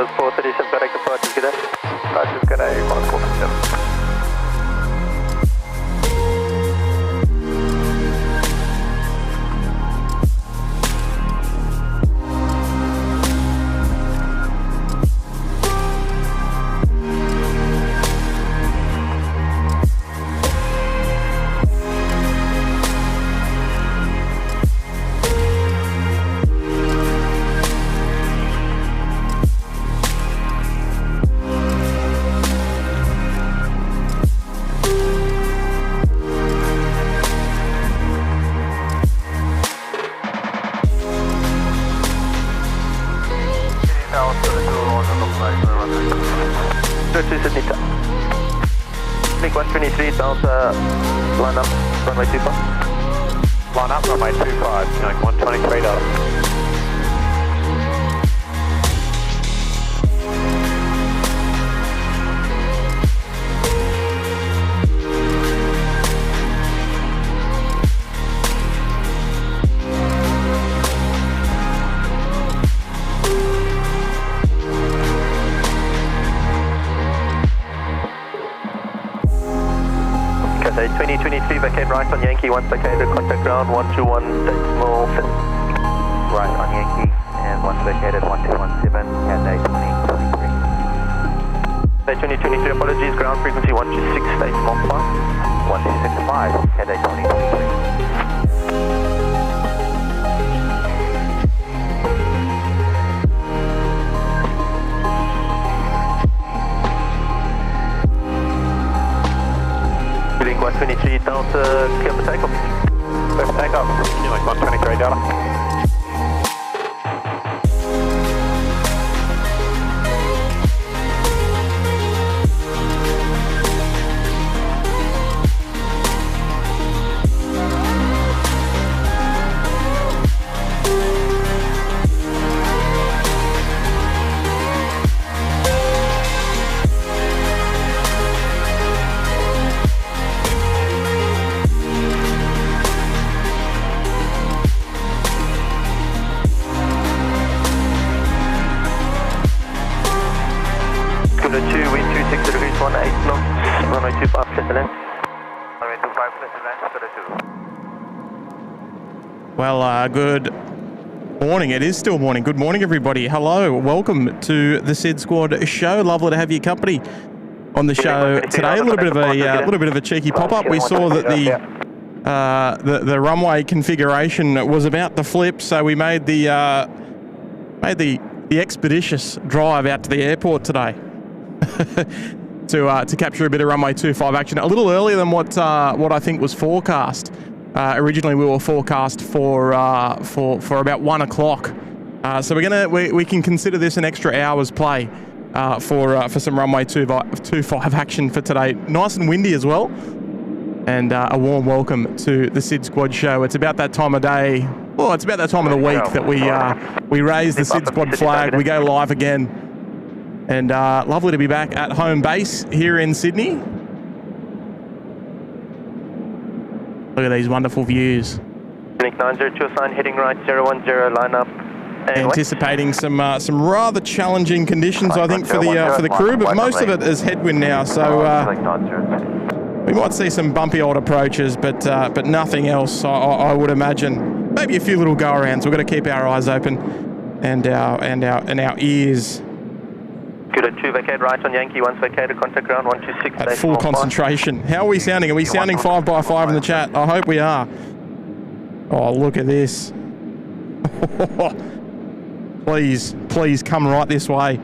Airbus 437, correct departure, good day. Rydges, good day, 1447. Make 123 Delta, line up, runway 25. Line up, runway 25, going 123 Delta. Cathay 2023, vacate right on Yankee, once vacated, contact ground 121, decimal fit. Right on Yankee, and once vacated 1217, Cathay 2023. Cathay 2023, apologies, ground frequency 126, decimal 5. 1265, Cathay 2023. Link 123 Delta, clear for takeoff. Clear for takeoff, Link 123 Delta. Well, good morning. It is still morning. Good morning, everybody. Hello. Welcome to the SydSquad show. Lovely to have your company on the show today. A little bit of a cheeky pop-up. We saw that the runway configuration was about to flip, so we made the expeditious drive out to the airport today to capture a bit of runway 25 action. A little earlier than what I think was forecast. Originally, we were forecast for about 1 o'clock, so we can consider this an extra hour's play for some runway 25 action for today. Nice and windy as well, and a warm welcome to the SydSquad show. It's about that time of day. Well, it's about that time of the week that we raise the SydSquad flag. We go live again, and lovely to be back at home base here in Sydney. Look at these wonderful views. Link 902 sign, heading right 010, line up. Anticipating some rather challenging conditions, I think, for the crew, but most of it is headwind now, so we might see some bumpy old approaches, but nothing else. I would imagine. Maybe a few little go-arounds. We've got to keep our eyes open and our ears. Good at 2, vacate right on Yankee, once vacated, contact ground 126. At full concentration. How are we sounding? Are we sounding 5x5 in the chat? I hope we are. Oh, look at this. Please come right this way.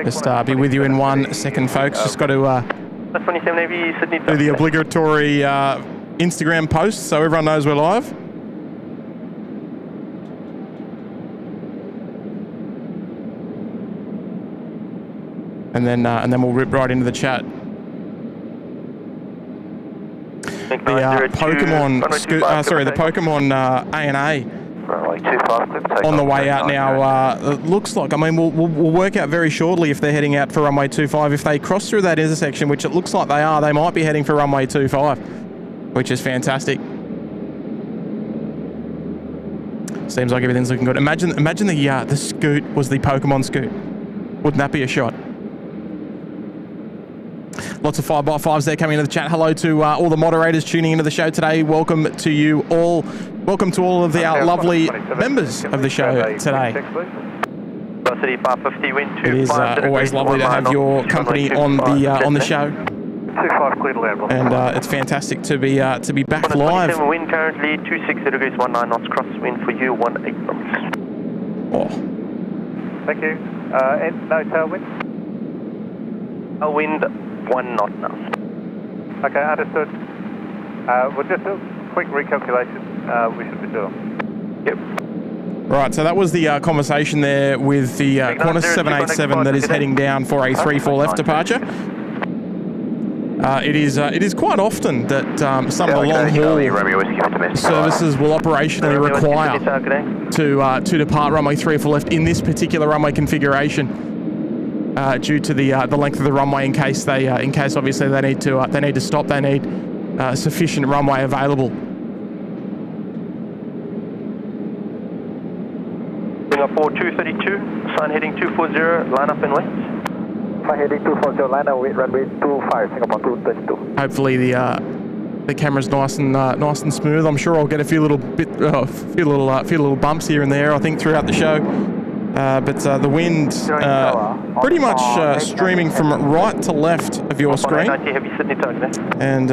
Just be with you in 1 second, folks. Just got to do the obligatory Instagram post so everyone knows we're live. And then we'll rip right into the chat. The Pokemon A&A on the way out now. It looks like, I mean, we'll work out very shortly if they're heading out for runway 25. If they cross through that intersection, which it looks like they are, they might be heading for runway 25, which is fantastic. Seems like everything's looking good. Imagine the scoot was the Pokemon scoot. Wouldn't that be a shot? Lots of 5x5s there coming into the chat. Hello to all the moderators tuning into the show today. Welcome to you all. Welcome to all of our lovely members of the show today. It is always lovely to have your company on the show. And it's fantastic to be back live. Wind currently 260 degrees, 19 knots, crosswind for you, 18 knots. Oh. Thank you. And no tailwind? Tailwind 1 knot now. Okay, understood. We'll just do a quick recalculation. We should be doing. Yep. Right, so that was the conversation there with the Qantas 787 that is heading down for a 3-4 left departure. It is quite often that some of the long-haul services will operationally require to depart runway 3 or 4 left in this particular runway configuration due to the length of the runway. In case obviously they need to stop, they need sufficient runway available. Singapore 232, sign heading 240, line up and wait. Heading 240, line up with runway 25, Singapore 232. Hopefully the camera's nice and smooth. I'm sure I'll get a few little bumps here and there, I think, throughout the show. But the wind pretty much streaming from right to left of your screen, and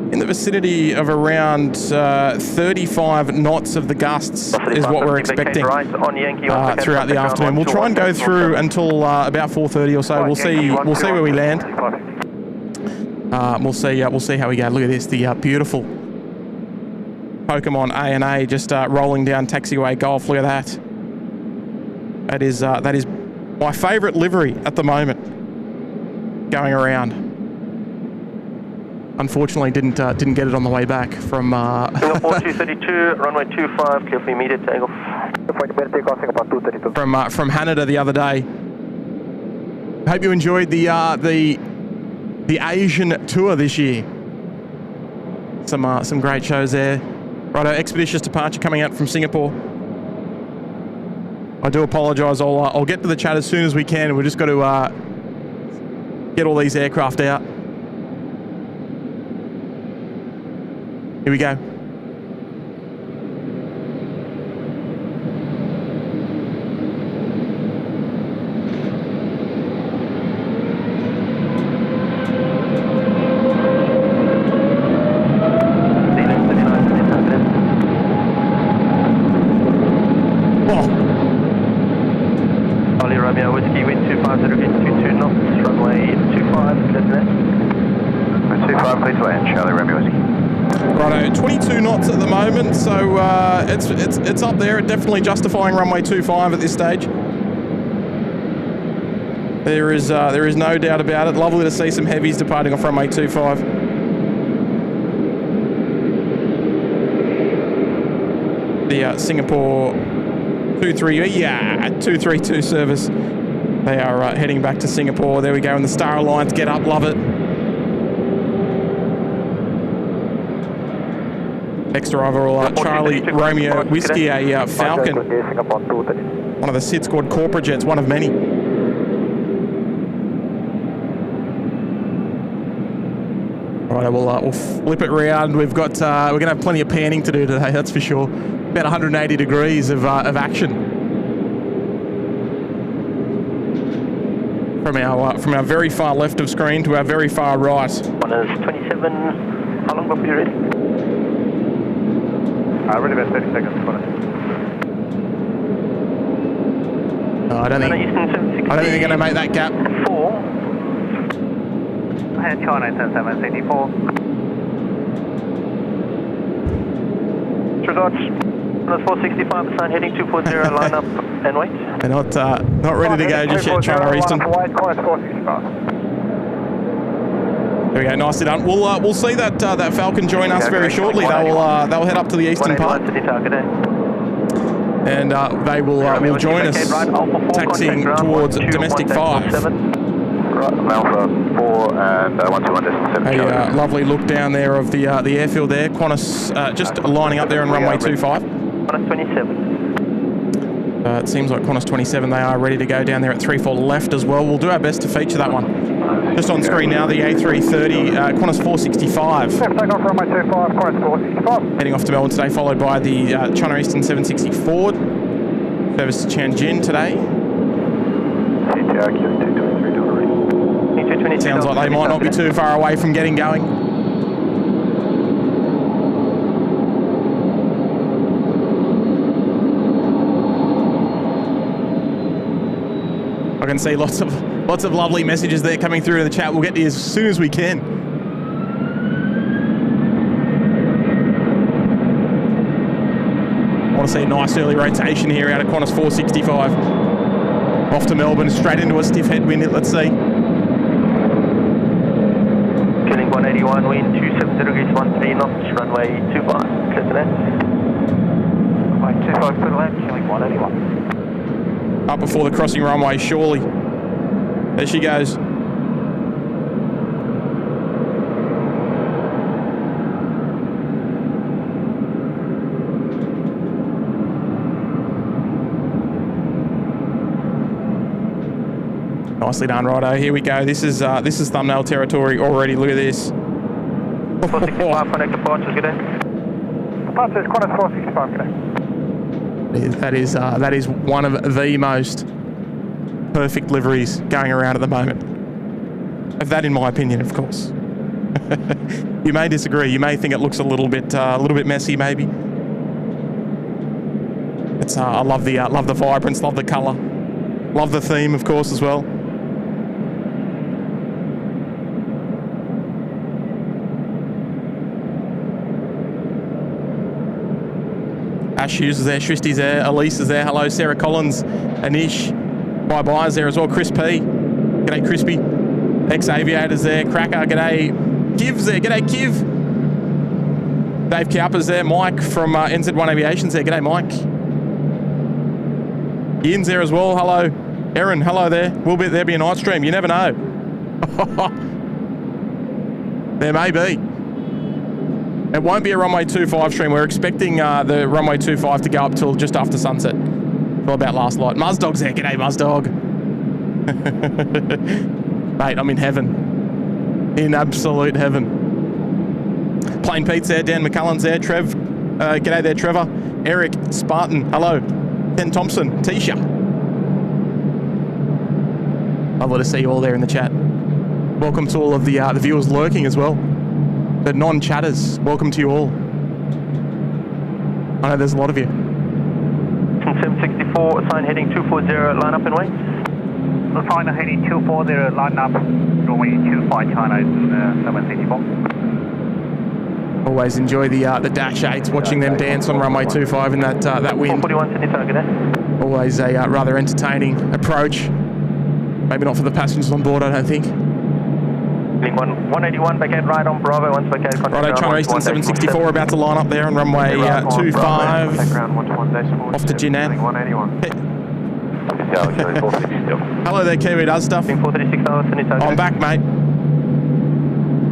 in the vicinity of around 35 knots of the gusts is what we're expecting throughout the afternoon. We'll try and go through until about 4:30 or so. We'll see where we land. We'll see how we go. Look at this, the beautiful Pokemon A&A just rolling down taxiway Golf. Look at that. That is my favourite livery at the moment going around. Unfortunately, didn't get it on the way back from Singapore 232, runway 25, clear for immediate takeoff. From Haneda the other day. Hope you enjoyed the Asian tour this year. Some great shows there. Righto, expeditious departure coming out from Singapore. I do apologise. I'll get to the chat as soon as we can. We've just got to get all these aircraft out. Here we go. Charlie Romeo Whiskey, wind 250 degrees, 22 knots, runway 25, clear to land. 25, please land, Charlie Romeo Whiskey. Righto, 22 knots at the moment, so it's up there. Definitely justifying runway 25 at this stage. There is no doubt about it. Lovely to see some heavies departing off runway 25. The Singapore 232 service. They are heading back to Singapore. There we go, and the Star Alliance get up, love it. Extra overall, Charlie Romeo Whiskey, a Falcon. One of the SydSquad corporate jets, one of many. Right, we'll flip it round. We're going to have plenty of panning to do today, that's for sure. About 180 degrees of action from our very far left of screen to our very far right. One is 27. How long before you're ready? Really about 30 seconds. No, I don't think they're going to make that gap. 4. China 10764. True dots. 465, sign heading 240, line up and wait. They're not ready to go just yet, China Eastern. There we go, nicely done. We'll see that Falcon join us very shortly. They'll head up to the eastern part, and they will join us taxiing towards domestic 5. Alpha 4 and 121 distance. A lovely look down there of the airfield there. Qantas just lining up there on runway 25. Qantas 27. It seems like Qantas 27, they are ready to go down there at 3-4 left as well. We'll do our best to feature that one. Just on screen now, the A330, Qantas 465. Take off runway 25, Qantas 465. Heading off to Melbourne today, followed by the China Eastern 760 Ford. Service to Tianjin today. Sounds like they might not be too far away from getting going. I can see lots of lovely messages there coming through in the chat. We'll get to you as soon as we can. I want to see a nice early rotation here out of Qantas 465. Off to Melbourne, straight into a stiff headwind. Let's see. Killing 181, wind 270 degrees, 13 knots, runway 25. Clear to land. Runway 25, clear to land, killing 181. Up before the crossing runway, surely. There she goes. Nicely done, righto. Here we go. This is thumbnail territory already. Look at this. 465, connect departures, good day. Departures, Qantas 465, good day. That is one of the most perfect liveries going around at the moment. Of that, in my opinion, of course. You may disagree. You may think it looks a little bit messy, maybe. It's I love the vibrance, love the colour, love the theme, of course, as well. Ash Hughes is there, Shristi's there, Elise is there, hello, Sarah Collins, Anish, bye-bye is there as well, Chris P, g'day Crispy, Ex-Aviator's there, Cracker, g'day, Kiv's there, g'day Kiv, Dave Cowper's there, Mike from NZ1 Aviation's there, g'day Mike, Ian's there as well, hello, Erin, hello there, there be a night stream, you never know. There may be. It won't be a runway 25 stream. We're expecting the runway 25 to go up till just after sunset. Till about last light. Muzdog's there. G'day, Muzdog. Mate, I'm in heaven. In absolute heaven. Plain Pete's there. Dan McCullen's there. Trev. G'day there, Trevor. Eric. Spartan. Hello. Ken Thompson. Tisha. Lovely to see you all there in the chat. Welcome to all of the viewers lurking as well. The non-chatters, welcome to you all. I know there's a lot of you. 764, assign heading 240, line up and wait. Assign heading 240, line up, runway 25, China, 764. Always enjoy the Dash 8s, watching them dance on runway 25 in that wind. 441, Sydney target, eh? Always a rather entertaining approach. Maybe not for the passengers on board, I don't think. 181, back end right on Bravo, once back end. Righto, China Eastern 764 about to line up there on runway 25. Off to Jinan. Hello there, Kiwi Does Stuff. I'm back, mate.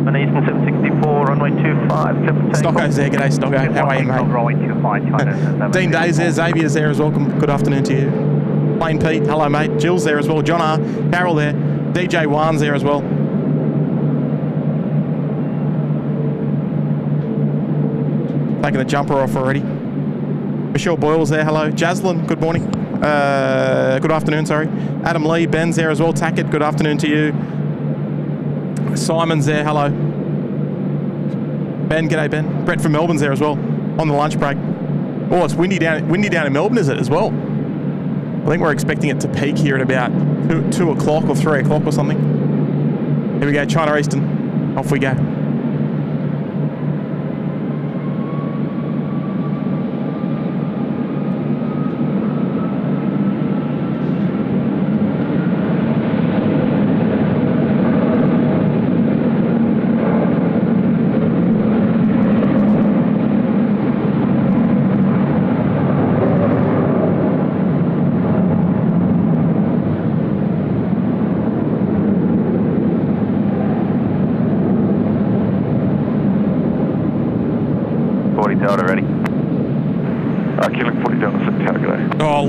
China Eastern 764, runway 25. Stocko's there, g'day Stocko. How are you, mate? Dean Day's there, Xavier's there as well. Good afternoon to you. Plain Pete, hello, mate. Jill's there as well. John R. Carol there. DJ Wan's there as well. Taking the jumper off already. Michelle Boyle's there, hello. Jaslyn, good morning. Good afternoon, sorry. Adam Lee, Ben's there as well. Tackett, good afternoon to you. Simon's there, hello. Ben, g'day Ben. Brett from Melbourne's there as well, on the lunch break. Oh, it's windy down in Melbourne, is it, as well? I think we're expecting it to peak here at about 2 o'clock or 3 o'clock or something. Here we go, China Eastern. Off we go.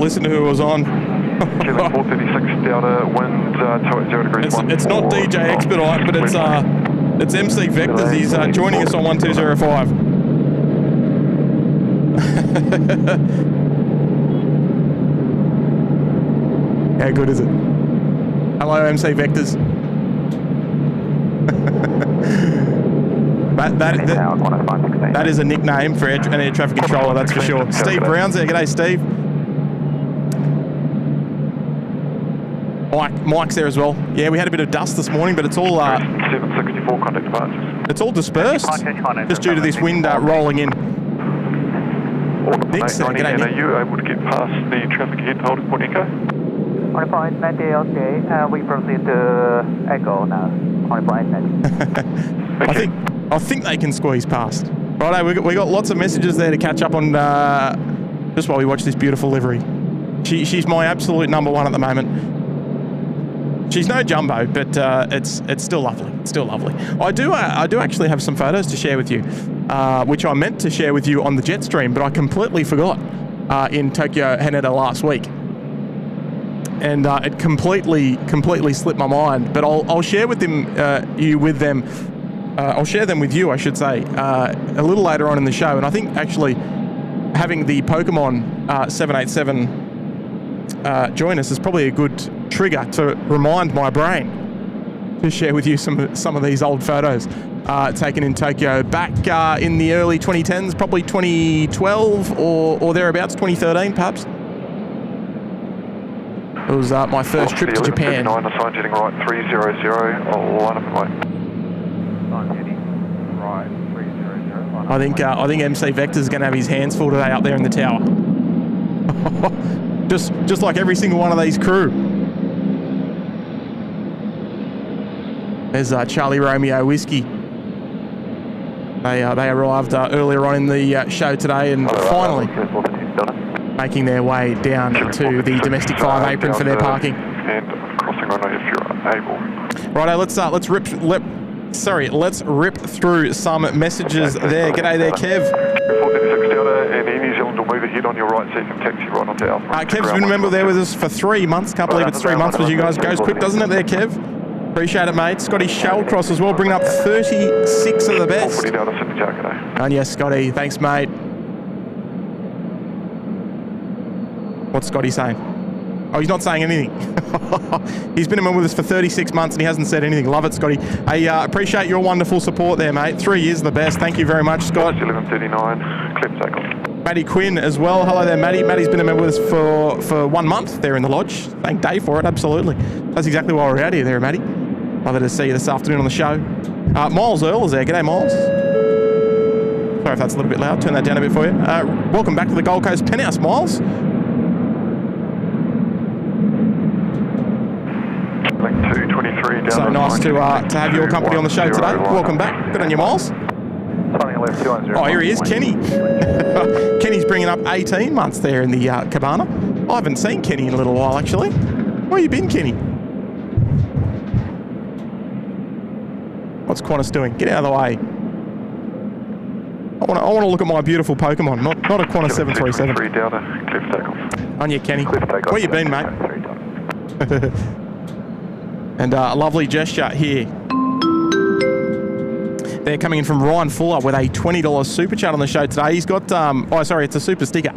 listen to who was on. Kevin 436 Delta, wind 280 degrees. It's not DJ Expedite, but it's MC Vectors. He's joining us on 1205. How good is it? Hello, MC Vectors. That is a nickname for an air traffic controller, that's for sure. Steve Brown's there. G'day, Steve. Mike's there as well. Yeah, we had a bit of dust this morning, but it's all 764 contact departures. it's all dispersed just due to this wind rolling in. Nick's there. G'day, Nick. Are you able to get past the traffic ahead holding point Echo? On point 90, okay. We proceed to Echo now. On point 90. I think they can squeeze past. Righto, we got lots of messages there to catch up on just while we watch this beautiful livery. She's my absolute number one at the moment. She's no jumbo, but it's still lovely. It's still lovely. I do actually have some photos to share with you, which I meant to share with you on the jet stream, but I completely forgot in Tokyo Haneda last week, and it completely slipped my mind. But I'll share with them I'll share them with you, I should say, a little later on in the show. And I think actually having the Pokemon 787 join us is probably a good trigger to remind my brain to share with you some of these old photos taken in Tokyo back in the early 2010s, probably 2012 or thereabouts, 2013 perhaps. It was my first trip to Japan. The sign heading right 300, I'll line up right. Right, 300. I think MC Vector's going to have his hands full today up there in the tower. just like every single one of these crew. There's Charlie Romeo Whiskey. They arrived earlier on in the show today and finally making their way down to the domestic 5 apron for their parking. And crossing runway if you're able. Righto, let's rip through some messages there. G'day there, Kev. 436 Delta and Air New Zealand will move ahead on your right so you can taxi right onto Alpha. Kev's been a member there with us for 3 months. Can't believe it's 3 months with you guys. Goes quick, doesn't it there, Kev? Appreciate it, mate. Scotty Shellcross as well, bringing up 36 of the best. And yes, Scotty, thanks, mate. What's Scotty saying? Oh, he's not saying anything. He's been a member with us for 36 months and he hasn't said anything. Love it, Scotty. I appreciate your wonderful support there, mate. 3 years the best. Thank you very much, Scott. 11:39, clip takeoff. Matty Quinn as well. Hello there, Matty. Matty's been a member with us for 1 month there in the lodge. Thank Dave for it, absolutely. That's exactly why we're out here there, Matty. Love to see you this afternoon on the show. Miles Earl is there. G'day, Miles. Sorry if that's a little bit loud. Turn that down a bit for you. Welcome back to the Gold Coast Penthouse, Miles. So nice to have your company on the show today. Welcome back. Good on you, Miles. Oh, here he is, Kenny. Kenny's bringing up 18 months there in the cabana. I haven't seen Kenny in a little while, actually. Where you been, Kenny? What's Qantas doing? Get out of the way. I want to look at my beautiful Pokemon, not a Qantas 737. On you, Kenny. Where you been, mate? And a lovely gesture here. They're coming in from Ryan Fuller with a $20 super chat on the show today. He's got, it's a super sticker.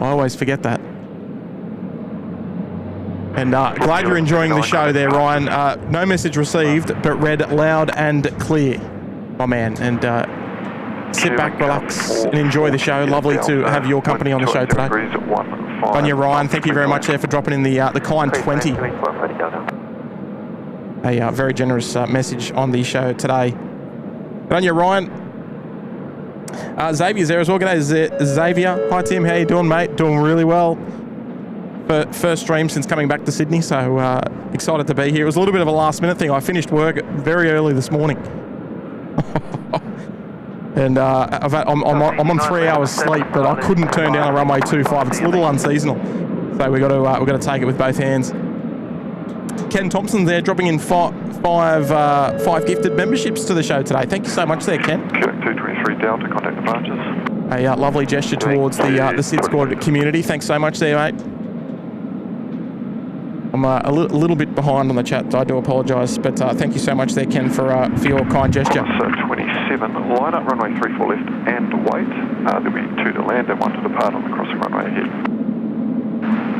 I always forget that. And glad you're enjoying the show there, Ryan. No message received, but read loud and clear, my man. And sit back, relax, and enjoy the show. Lovely to have your company on the show today. On you, Ryan. Thank you very much there for dropping in the kind 20. A very generous message on the show today. Good on you, Ryan. Xavier's there as well. G'day, Xavier. Hi, Tim. How you doing, mate? Doing really well. First stream since coming back to Sydney, so excited to be here. It was a little bit of a last-minute thing. I finished work very early this morning. And I'm on 3 hours sleep, but I couldn't turn down a runway 25. It's a little unseasonal, so we've got to take it with both hands. Ken Thompson there, dropping in five gifted memberships to the show today. Thank you so much there, Ken. 223 Delta, contact the branches. A lovely gesture towards the SydSquad community. Thanks so much there, mate. I'm a little bit behind on the chat. I do apologise, but thank you so much there, Ken, for your kind gesture. So 27, line up runway 34 left and wait. There'll be 2 to land and 1 to depart on the crossing runway ahead.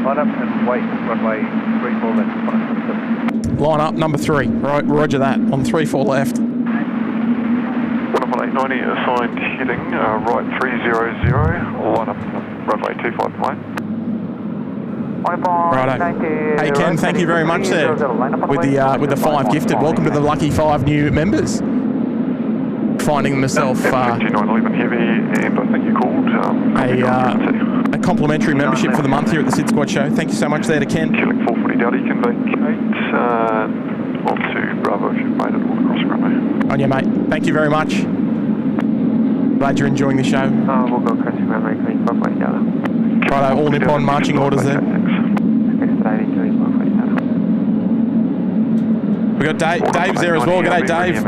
Line up and wait, runway 34 left. Line up, number 3. Right, roger that, on 34 left. 11890 assigned heading right 300, line up runway 25 and wait. Righto. Hey Ken, thank you very much there with the 5 gifted. Welcome to the lucky 5 new members. Finding myself 5911 heavy, and I think you called a complimentary membership for the month here at the SydSquad show. Thank you so much there to Ken. Killing 440 Delta, you can vacate onto Bravo if you've made it all across the runway. On you, mate. Thank you very much. Glad you're enjoying the show. We'll go crossing runway 34 Delta. Righto, all Nippon marching orders there. We got Dave's there as well. G'day, Dave.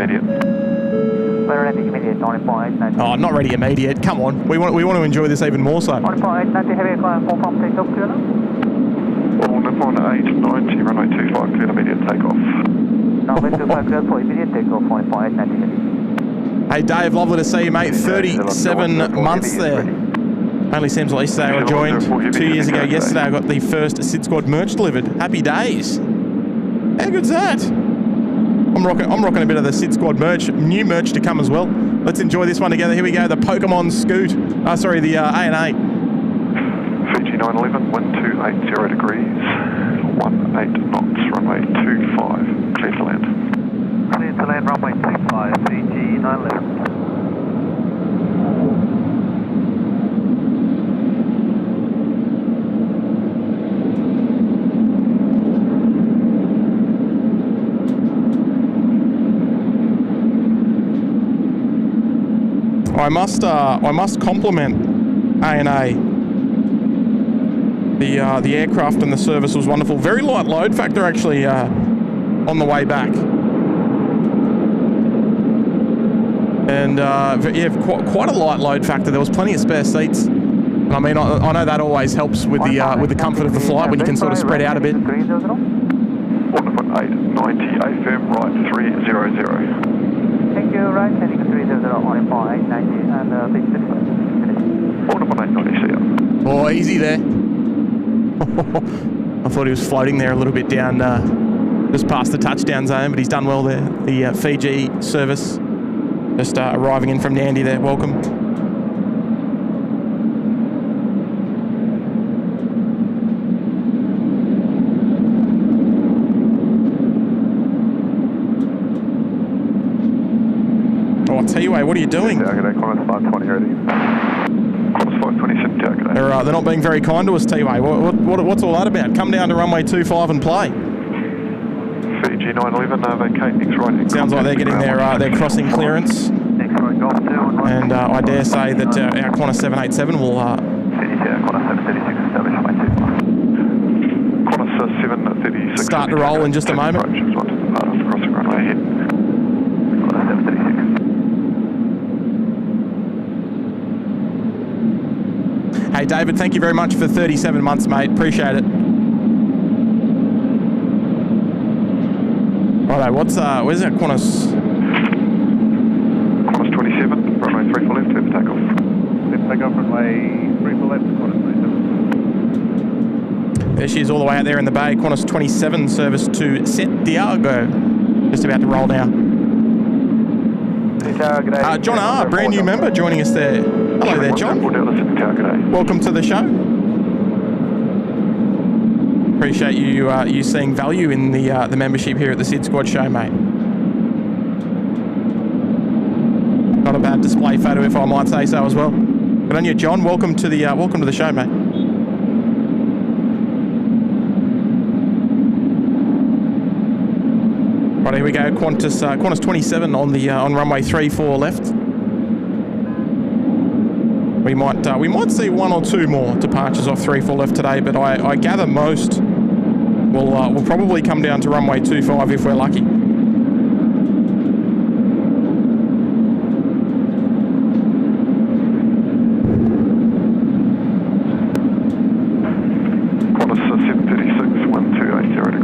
We're ready immediate, on point. Oh, not ready immediate. Come on, we want to enjoy this even more so. On point, 90 heavy climb, 4 pump takeoff, clear now. All Nippon 890, runway 25, clear immediate takeoff. Runway 25 clear for immediate takeoff, on point, 90 heavy. Hey Dave, lovely to see you, mate. 37 months there. Only seems like yesterday I joined. 2 years ago yesterday I got the first SydSquad merch delivered. Happy days. How good's that? I'm rocking a bit of the SydSquad merch. New merch to come as well. Let's enjoy this one together. Here we go. The Pokemon Scoot. Sorry, the A&A. Fiji 911, wind 280 degrees, 18 knots, runway 25, clear to land. Clear to land, runway 25, Fiji 911. I must compliment A&A. The aircraft and the service was wonderful. Very light load factor actually on the way back, and yeah, quite a light load factor. There was plenty of spare seats. I mean, I know that always helps with the comfort of the flight when you can sort of spread out a bit. 890, AFM right 300. Thank you, right, heading 300 on point, 90 and big 890, see ya. Oh, easy there. I thought he was floating there a little bit down, just past the touchdown zone, but he's done well there. The Fiji service just arriving in from Nandi there. Welcome. T-Way, what are you doing? Qantas 520 ready. Qantas 527 Target. They're not being very kind to us, T-Way. What's all that about? Come down to runway 25 and play. Fiji 911, vacate next right. Sounds like they're getting their crossing clearance. Next right, Golf 2 on right. And I dare say that our Qantas 787 will... Qantas 736 establish my 2. Qantas 736. Start to roll in just a moment. Approaches, 1 to depart off the crossing runway ahead. Qantas 736. Hey, David, thank you very much for 37 months, mate. Appreciate it. Righto, where's that Qantas? Qantas 27, runway 34 left, turn for takeoff. Left takeoff, runway 34 left, Qantas 27. There she is all the way out there in the bay. Qantas 27 service to Santiago. Just about to roll now. John R., brand new member joining us there. Hello there, John. Welcome to the show. Appreciate you seeing value in the membership here at the SydSquad show, mate. Not a bad display photo, if I might say so as well. Good on you, John. Welcome to the show, mate. Right, here we go. Qantas 27 on runway 34 left. We might see 1 or 2 more departures off 34 left today, but I gather most will probably come down to runway 25 if we're lucky. Qantas 736, 1280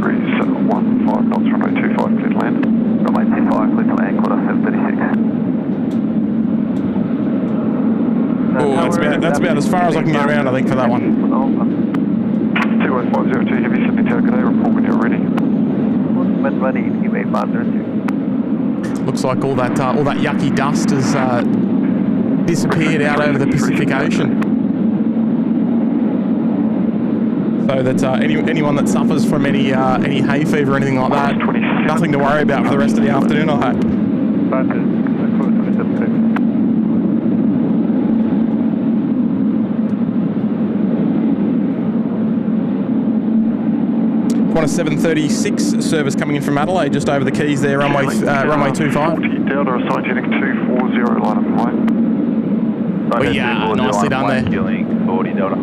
as far as I can get around, I think, for that one. 21502 Heavy Sydney Tower, good day, report when you're ready. When ready, give me 502. Looks like all that yucky dust has disappeared out over the Pacific Ocean. So that anyone that suffers from any hay fever or anything like that, nothing to worry about for the rest of the afternoon, I hope. Qantas 736 service coming in from Adelaide, just over the keys there, runway 25. 40 Delta, assigned heading 240, line up and white. Oh yeah, nicely done there. 40 Delta.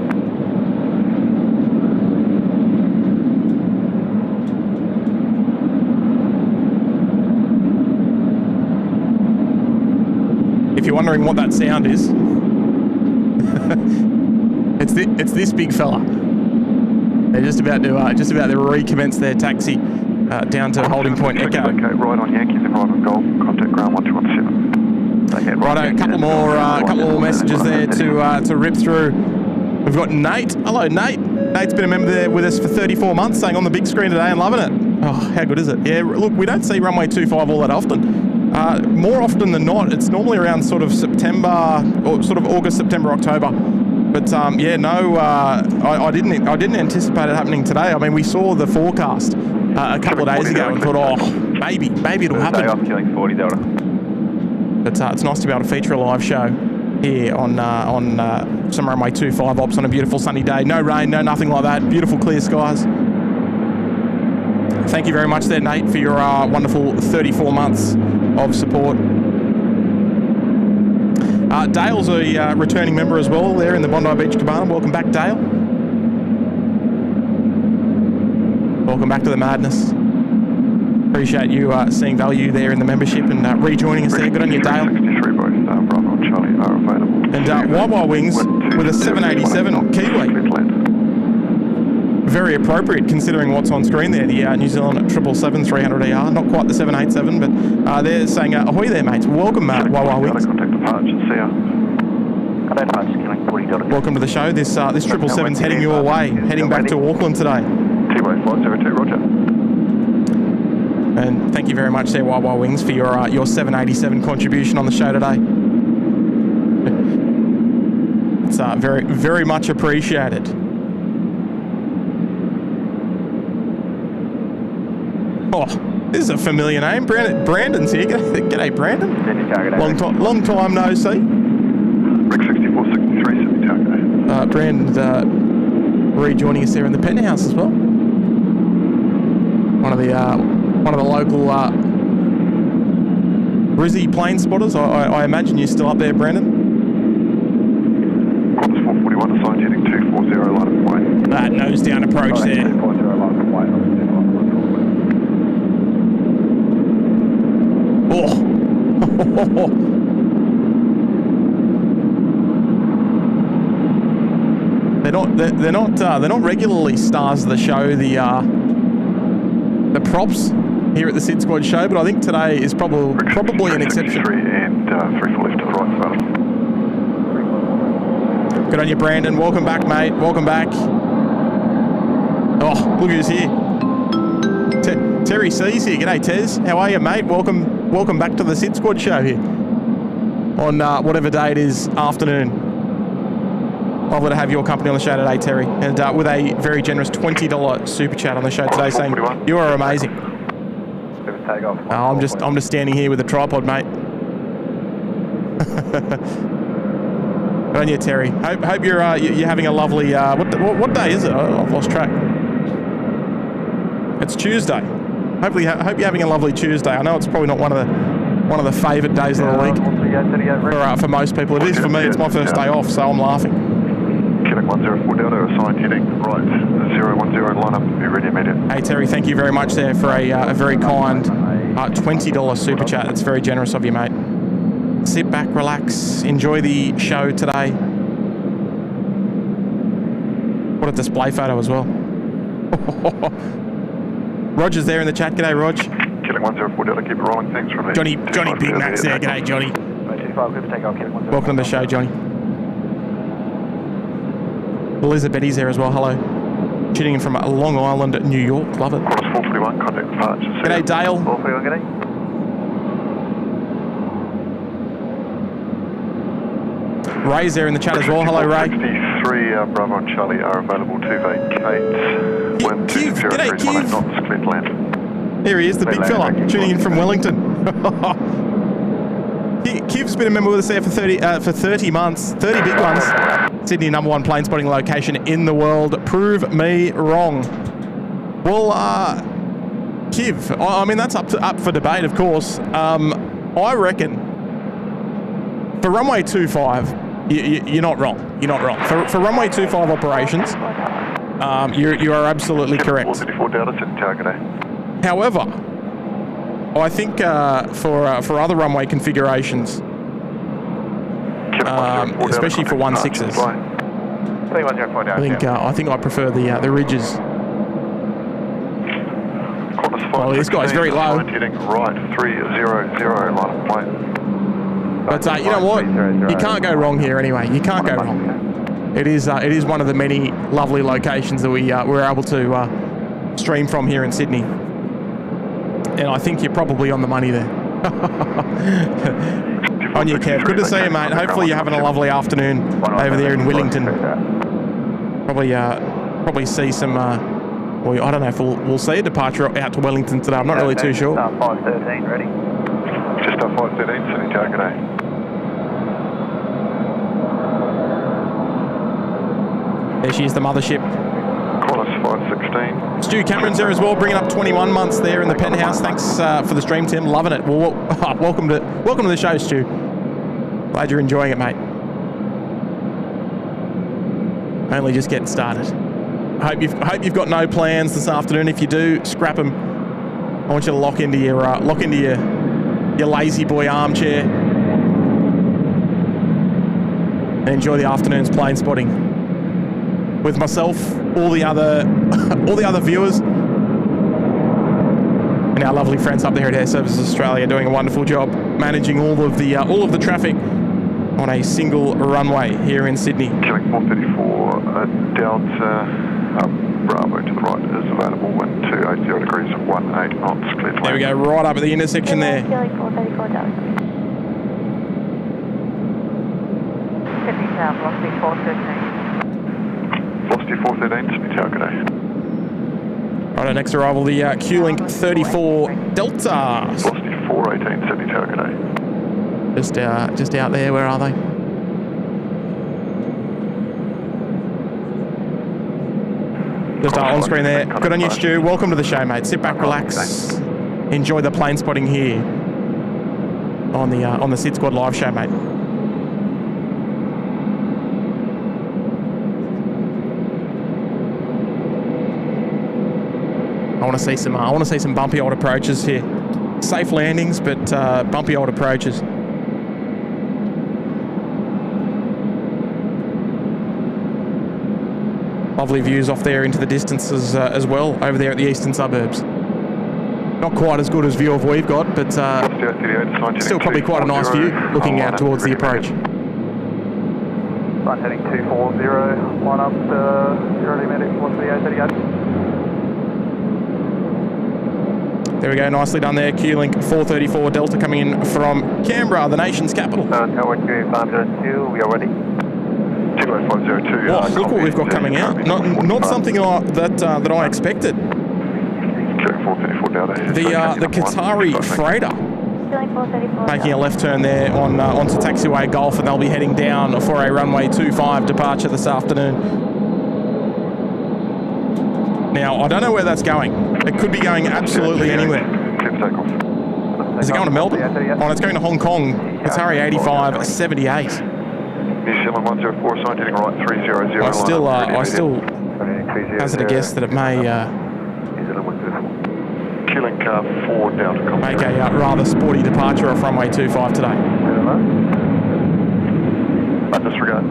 If you're wondering what that sound is, it's this big fella. They're just about to recommence their taxi down to holding point Echo. Okay, right on Yankees and right on Golf. Contact ground 1217. Right, a couple more messages there to rip through. We've got Nate. Hello, Nate. Nate's been a member there with us for 34 months, saying on the big screen today and loving it. Oh, how good is it? Yeah, look, we don't see runway 25 all that often. More often than not, it's normally around sort of September or sort of August, September, October. But yeah, no, I didn't anticipate it happening today. I mean, we saw the forecast a couple of days ago and thought, oh, maybe it'll happen. Takeoff, killing 40 Delta. But it's nice to be able to feature a live show here on some runway 25 ops on a beautiful sunny day. No rain, no nothing like that. Beautiful clear skies. Thank you very much there, Nate, for your wonderful 34 months of support. Dale's a returning member as well there in the Bondi Beach Cabana. Welcome back, Dale. Welcome back to the madness. Appreciate you seeing value there in the membership and rejoining us there. Good on you, Dale. 63 both, Bravo and Charlie are available. And Wawa Wings with a 787 Kiwi. Very appropriate considering what's on screen there, the New Zealand 777-300ER, not quite the 787, but they're saying, ahoy there, mates. Welcome, Wawa Wings. Contact departure, see ya. Welcome to the show. This 777's heading your way, heading back to Auckland today. T-Way 502, roger. And thank you very much there, Wawa Wings, for your 787 contribution on the show today. It's very, very much appreciated. Oh, this is a familiar name. Brandon's here. G'day, Brandon. Long time no see. Rick 6463, Sydney Tower. Brandon's rejoining us there in the penthouse as well. One of the local Brizzy plane spotters. I imagine you're still up there, Brandon. Qantas 441, assigned heading 240, line up and white. That nose down approach there. 240, line up and white. Oh. They're not regularly stars of the show, the props here at the SydSquad show, but I think today is probably an exception. And 3 for left to the right, started. Good on you, Brandon. Welcome back, mate. Welcome back. Oh, look who's here. Terry C's here. G'day, Tez. How are you, mate? Welcome back to the SydSquad show here on whatever day it is, afternoon. Lovely to have your company on the show today, Terry, and with a very generous $20 super chat on the show today, saying you are amazing. I'm just standing here with a tripod, mate. Good on you, Terry. Hope you're having a lovely. What day is it? I've lost track. It's Tuesday. Hope you're having a lovely Tuesday. I know it's probably not one of the favourite days of the week for most people. It is for me. It's my first day off, so I'm laughing. Quebec 104 Delta, assigned heading right 010, line up, be ready immediate. Hey Terry, thank you very much there for a very kind $20 super chat. That's very generous of you, mate. Sit back, relax, enjoy the show today. What a display photo as well. Roger's there in the chat. G'day, Rog. Quebec 104 Delta, keep it rolling. Thanks from me. Johnny Big Max there. G'day, Johnny. Welcome to the show, Johnny. Elizabethy's there as well. Hello. Tuning in from Long Island, New York. Love it. Qantas 441, contact departure. G'day, Dale. 441, g'day. Ray's there in the chat as well. Hello, Ray. 53 Bravo and Charlie are available to vacate. Wind Kev, g'day, 0 degrees, 18 Kev. knots, clear to land. Here he is, the big fella, tuning in from Wellington. Kiv's been a member with us there for 30 months, 30 big ones. Sydney #1 plane spotting location in the world. Prove me wrong. Well, Kiv, I mean, that's up for debate, of course. I reckon for runway 25, you're not wrong. You're not wrong. For runway 25 operations, you are absolutely correct. 434 Delta, sitting target. However, I think for other runway configurations, especially for 16s, I think I prefer the Rydges. Oh, this guy's very low. Heading right, 300, line of plane. But you know what? You can't go wrong here anyway. You can't go wrong. It is one of the many lovely locations that we're able to stream from here in Sydney. And I think you're probably on the money there. On you, Kev. Good to see you, mate. Hopefully you're having a lovely afternoon over there in Wellington. Probably see some... well, I don't know if we'll see a departure out to Wellington today. I'm not really too sure. 513, ready. Just up 513, sitting target A. There she is, the mothership. Qantas 516. Stu Cameron's there as well, bringing up 21 months there in the penthouse. Thanks for the stream, Tim. Loving it. Well, welcome to the show, Stu. Glad you're enjoying it, mate. Only just getting started. Hope you've got no plans this afternoon. If you do, scrap them. I want you to lock into your lazy boy armchair and enjoy the afternoon's plane spotting with myself, all the other viewers, and our lovely friends up there at Air Services Australia doing a wonderful job managing all of the traffic on a single runway here in Sydney. Killing 434 Delta. Bravo to the right is available, wind 280 degrees at 18 knots, clear to land. There we go, right up at the intersection there. Killing 434 Delta. Sydney South, velocity 413. Velocity 413, Sydney Tower, good day. Right, our next arrival, the Q-Link 34 Delta. Velocity 418, Sydney Tower, good day. Just out there, where are they? Just on screen there. Good on you, Stu. Welcome to the show, mate. Sit back, relax, enjoy the plane spotting here on the SydSquad live show, mate. I want to see some bumpy old approaches here. Safe landings, but bumpy old approaches. Lovely views off there into the distances as well, over there at the eastern suburbs. Not quite as good as view of we've got, but still probably quite a nice view looking out towards the approach. Front heading 240, line up to 0 medic, velocity A380. There we go, nicely done there. Q-Link 434 Delta coming in from Canberra, the nation's capital. Tower 502, we are ready. 20502. Oh, look what we've got coming out. Not something that I expected. Killing 434 Delta. The Qatari freighter making a left turn there onto taxiway Golf, and they'll be heading down for a runway 25 departure this afternoon. Now, I don't know where that's going. It could be going absolutely anywhere. Is it going to Melbourne? Oh, it's going to Hong Kong. Qatari 8578. New Zealand 104, sign heading right 300. I still hazard a guess that it may Killing 4 Delta. make a rather sporty departure off runway 25 today. Disregard.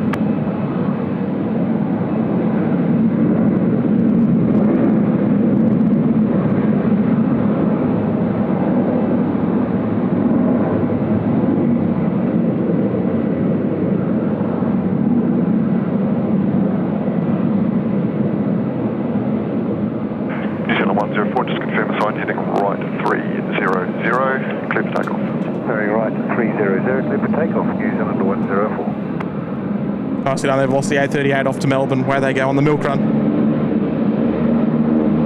nicely done. They've lost the A380 off to Melbourne. Away they go on the milk run.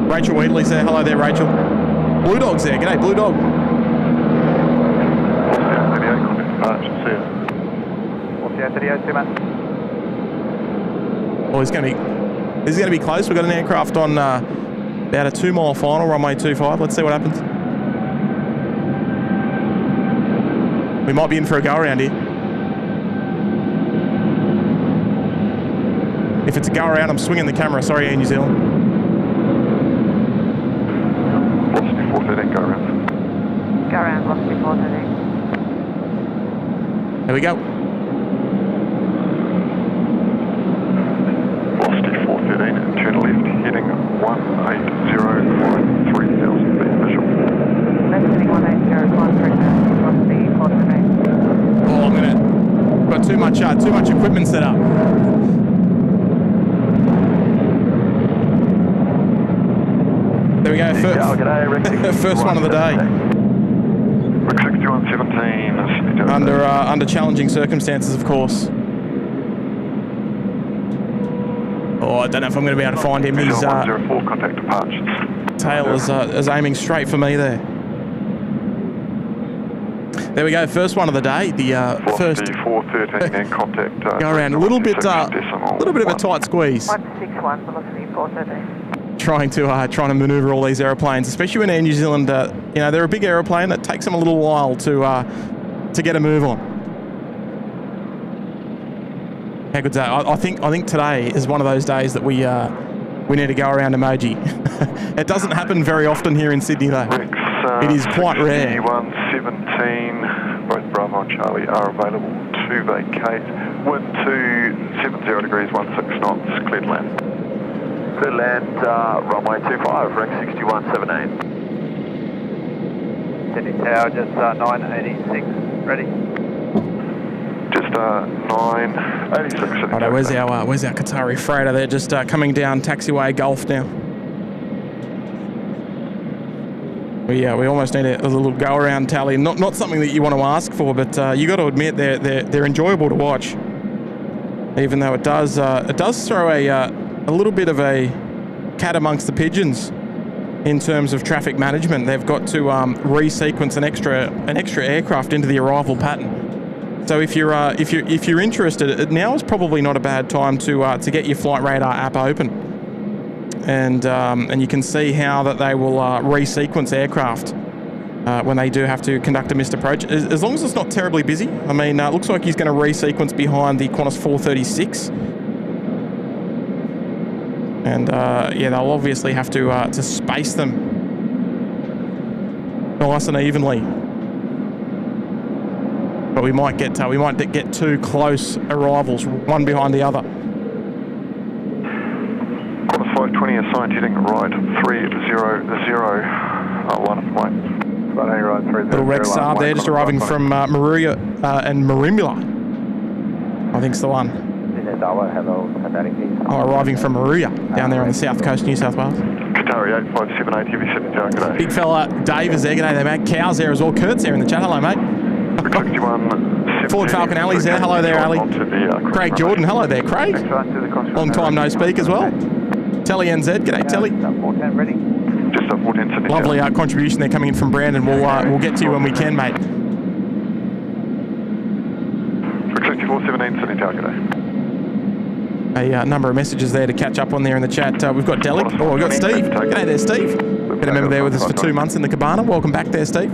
Rachel Wheatley's there. Hello there, Rachel. Blue Dog's there. G'day, Blue Dog. What's the A380, man? Oh, this is going to be close. We've got an aircraft on about a 2 mile final, runway 25. Let's see what happens. We might be in for a go around here. If it's a go around, I'm swinging the camera. Sorry, Air New Zealand. Velocity 413, go around. Go around, velocity 413. There we go. Velocity 413, and turn left, heading 180, 3000 feet visual. Left heading 180, 3000, velocity 413. Oh, I'm gonna. Got too much equipment set up. There we go. First one of the day. Rick 6117. Under challenging circumstances, of course. Oh, I don't know if I'm going to be able to find him. His 104, contact departures. tail is aiming straight for me there. There we go. First one of the day. The first 413 and contact. Go around. A little bit of a tight squeeze. 161, velocity 413. Trying to manoeuvre all these aeroplanes, especially when Air New Zealand, they're a big aeroplane that takes them a little while to get a move on. How good's that? I think today is one of those days that we need to go around emoji. It doesn't happen very often here in Sydney though. Rex, it is quite rare. 117, both Bravo and Charlie are available to vacate. Wind 270 degrees, 16 knots, cleared land. Clear land, runway 25, Rex 6178. Sydney Tower, just 986, ready. Just 986. Righto, where's our Qatari freighter? They're just coming down taxiway Gulf now. We almost need a little go around tally. Not something that you want to ask for, but you got to admit they're enjoyable to watch. Even though it does throw a little bit of a cat amongst the pigeons in terms of traffic management. They've got to resequence an extra aircraft into the arrival pattern. So if you're interested, now is probably not a bad time to get your Flight Radar app open, and you can see how that they will resequence aircraft when they do have to conduct a missed approach. As long as it's not terribly busy. I mean, it looks like he's going to resequence behind the Qantas 436. And they'll obviously have to space them nice and evenly. But we might get two close arrivals, one behind the other. Qantas 520 assigned heading right 300, line of flight. Little Rex Saab there, just arriving from Maruya and Marimula. I think's the one. Arriving from Maruya, down there on the south coast, New South Wales. Qatari 8578, heavy Sydney Tower, g'day. Big fella, Dave is there, g'day there, mate. Cow's there as well. Kurt's there in the chat, hello, mate. 61. Ford Falcon Ali's there, hello there, Ali. Craig Jordan, hello there, Craig. Long time no speak as well. Telly NZ, g'day, Telly. Just 410 Sydney Lovely contribution there coming in from Brandon. We'll get to you when we can, mate. 6417 Sydney Tower, g'day. A number of messages there to catch up on there in the chat. We've got Delic. Oh, we've got Steve. G'day there, Steve. Been a member there with us for 2 months in the cabana. Welcome back there, Steve.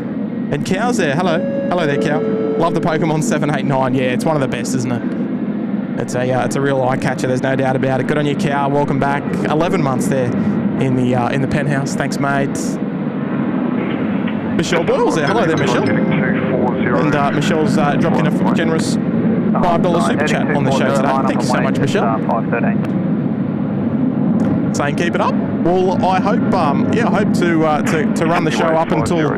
And Cow's there. Hello. Hello there, Cow. Love the Pokemon 789. Yeah, it's one of the best, isn't it? It's a real eye catcher. There's no doubt about it. Good on you, Cow. Welcome back. 11 months there in the penthouse. Thanks, mate. Michelle Boyle's there. Hello there, Michelle. And Michelle's dropped in a generous $5 super chat on the show today. Thank you so much, Michelle. Saying keep it up. Well, I hope to run the show up until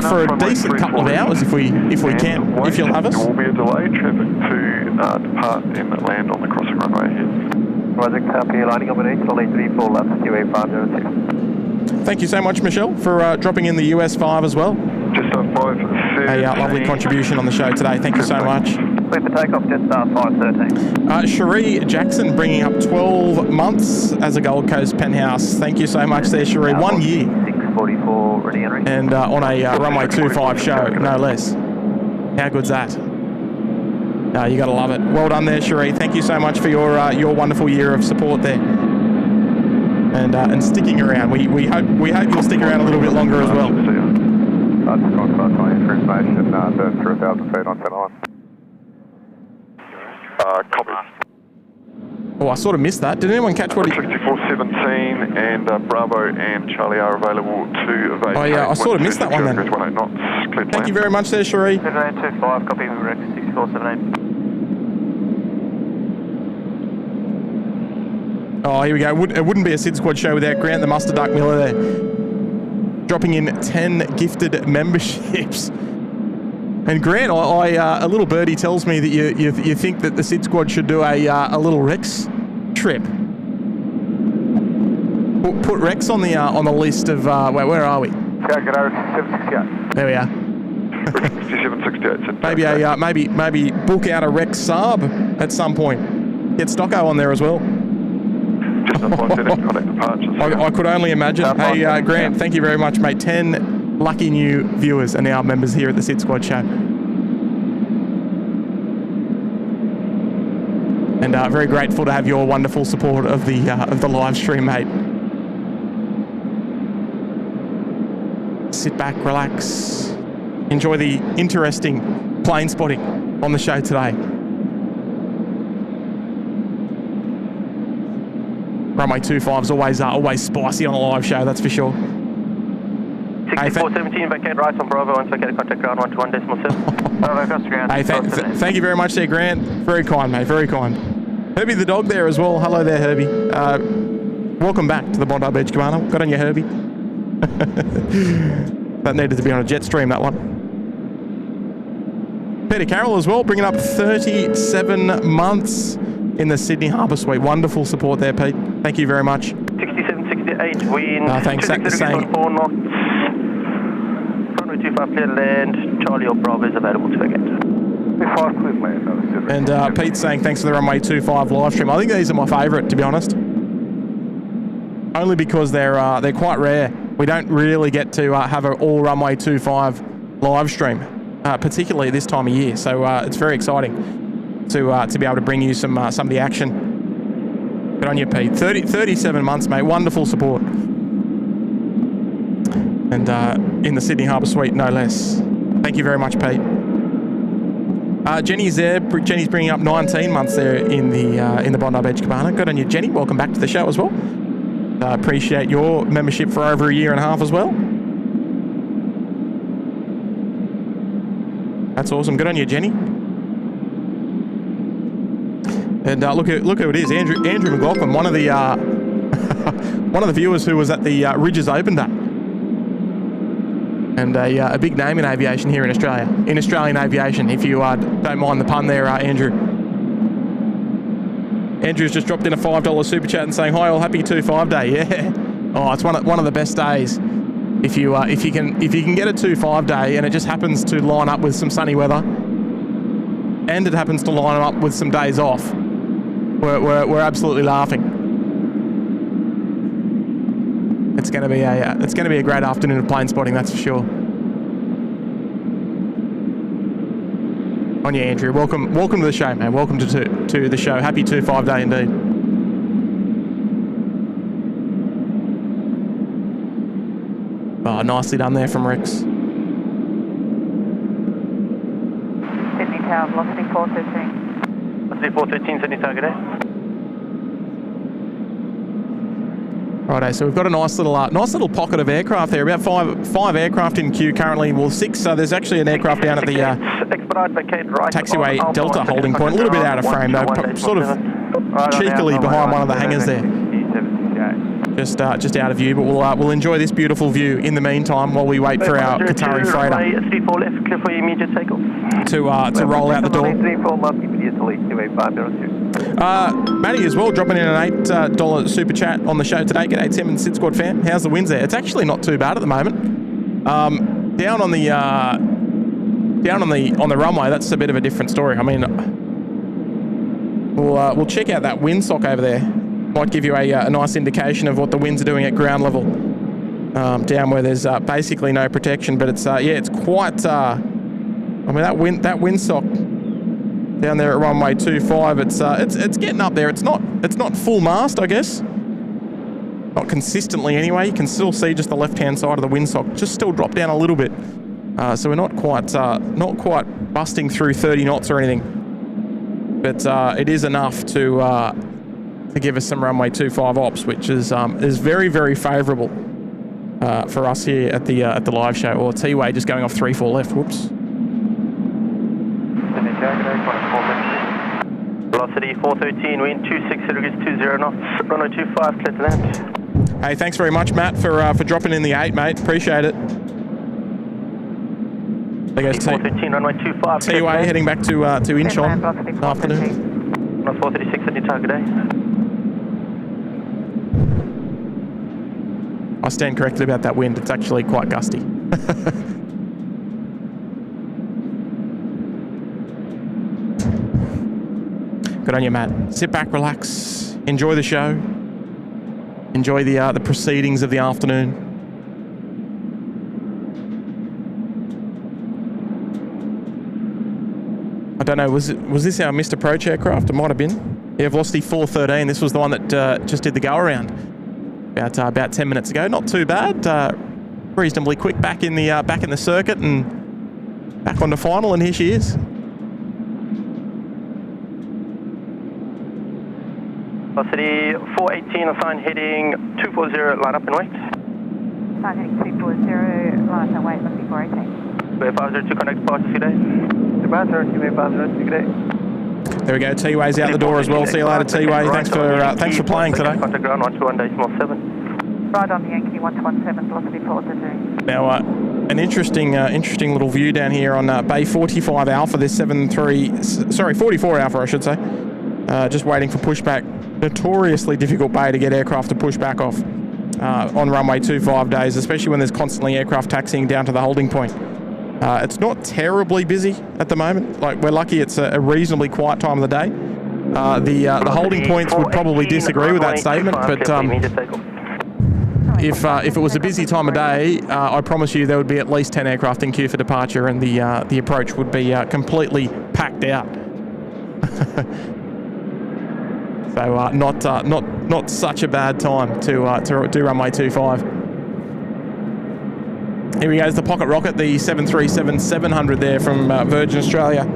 for a decent couple of hours if we can, if you'll have us. There will be a delay. Traffic to depart and land on the crossing runway ahead. Roger, copy, lining up at 8, Lolly 34 left, QA 506. Thank you so much, Michelle, for dropping in the US 5 as well. Just 5 for the A lovely contribution on the show today. Thank you so much. Clear for takeoff, Jetstar 513. Cherie Jackson bringing up 12 months as a Gold Coast penthouse. Thank you so much there, Cherie. 1 year. 644, ready entry. And on a runway 25 show, no less. How good's that? You got to love it. Well done there, Cherie. Thank you so much for your wonderful year of support there. And sticking around. We hope you'll stick around a little bit longer as well. That's going to information through 1,000 feet on center line. Copy. Oh, I sort of missed that. Did anyone catch what he... 6417 and Bravo and Charlie are available to evade. Oh yeah, I sort of missed that one then. 18 knots, cleared Thank you very much there, Cherie. 2825, copy Rex 6478. Oh, here we go. It wouldn't be a SydSquad show without Grant the Mustard Duck Miller there. Dropping in 10 gifted memberships. And Grant, a little birdie tells me that you think that the SydSquad should do a little Rex trip. Put Rex on the list of where are we? Get over 768. There we are. 6768. Maybe book out a Rex Saab at some point. Get Stocko on there as well. Just I could only imagine. Hey, Grant, thank you very much, mate. 10 lucky new viewers are now members here at the SydSquad show. And very grateful to have your wonderful support of the live stream, mate. Sit back, relax, enjoy the interesting plane spotting on the show today. Runway 25's always spicy on a live show, that's for sure. 6417, vacate right on Bravo, once vacate contact ground 121.7. Hey, thank you very much there, Grant. Very kind, mate, very kind. Herbie the dog there as well. Hello there, Herbie. Welcome back to the Bondi Beach Cabana. Got on your Herbie. That needed to be on a jet stream, that one. Peter Carroll as well, bringing up 37 months in the Sydney Harbour Suite. Wonderful support there, Pete. Thank you very much. 6768, wind. Thanks, saying. 4 knots. Runway 25 clear land. Charlie or Bravo is available to vacate. And Pete's saying thanks for the Runway 25 live stream. I think these are my favourite, to be honest. Only because they're quite rare. We don't really get to have an all Runway 25 live stream, particularly this time of year. So it's very exciting to be able to bring you some of the action. Good on you, Pete. 37 months, mate. Wonderful support. And in the Sydney Harbour Suite, no less. Thank you very much, Pete. Jenny's there. Jenny's bringing up 19 months there in the Bondi Beach Cabana. Good on you, Jenny. Welcome back to the show as well. Appreciate your membership for over a year and a half as well. That's awesome. Good on you, Jenny. And look who it is, Andrew McLaughlin, one of the viewers who was at the Rydges Open Day, and a big name in aviation here in Australia, in Australian aviation. If you don't mind the pun there, Andrew. Andrew's just dropped in a $5 super chat and saying, "Hi all, happy 25 day." Yeah. Oh, it's one of the best days. If you can get a 25 day and it just happens to line up with some sunny weather, and it happens to line up with some days off, we're absolutely laughing. It's going to be a great afternoon of plane spotting, that's for sure. On you, Andrew. Welcome to the show, man. Welcome to the show. Happy 25 day indeed. Oh, nicely done there from Rex. Sydney Tower, velocity 413. Velocity 413, Sydney target there. Righto, so we've got a nice little pocket of aircraft there. About five aircraft in queue currently. Well, 6. So there's actually an aircraft down at the taxiway Delta holding point. A little bit out of frame though, sort of cheekily behind one of the hangars there. Just out of view, but we'll enjoy this beautiful view in the meantime while we wait for our Qatari freighter 34 left, clear for immediate takeoff. To roll out the door. Matty as well, dropping in an $8 super chat on the show today. G'day Tim and SydSquad fan. How's the winds there? It's actually not too bad at the moment. Down on the down on the runway, that's a bit of a different story. I mean, we'll check out that windsock over there. Might give you a nice indication of what the winds are doing at ground level. Down where there's basically no protection, but it's yeah, it's quite. I mean, that windsock down there at runway 25, it's getting up there. It's not full mast, I guess. Not consistently anyway. You can still see just the left-hand side of the windsock just still drop down a little bit. So we're not quite busting through 30 knots or anything, but it is enough to give us some runway 25 ops, which is very, very favourable for us here at the live show. Or T-way just going off 3-4 left. Whoops. Velocity 413, wind 260 degrees 20 knots, runway 25, clear to land. Hey, thanks very much, Matt, for dropping in the 8, mate. Appreciate it. There goes 413, runway 25. T-way heading back to Incheon. Afternoon. 436 at your target day. I stand corrected about that wind. It's actually quite gusty. Good on you, Matt. Sit back, relax, enjoy the show, enjoy the proceedings of the afternoon. I don't know, was this our Mr. Approach aircraft? It might have been. Yeah, Velocity 413. This was the one that just did the go around about 10 minutes ago. Not too bad. Reasonably quick back in the circuit and back on the final, and here she is. Velocity 418, assign heading 240, line up and wait. Assign heading 240, line up and wait, looking 418. Way 502, contact departure, good day. Departure, QA 502, good day. There we go, T-way's out the door as well. See you later, T-way. Thanks for playing today. Contact ground 121.7. Right on the Yankee 117, velocity 420. Now, an interesting little view down here on Bay 45 Alpha. This 44 Alpha, I should say. Just waiting for pushback. Notoriously difficult bay to get aircraft to push back off on runway 25 days, especially when there's constantly aircraft taxiing down to the holding point. It's not terribly busy at the moment. Like, we're lucky it's a reasonably quiet time of the day. The holding points would probably disagree with that statement, but if it was a busy time of day, I promise you there would be at least 10 aircraft in queue for departure, and the approach would be completely packed out. So not such a bad time to do runway 25. Here we go, the pocket rocket, the 737-700 there from Virgin Australia.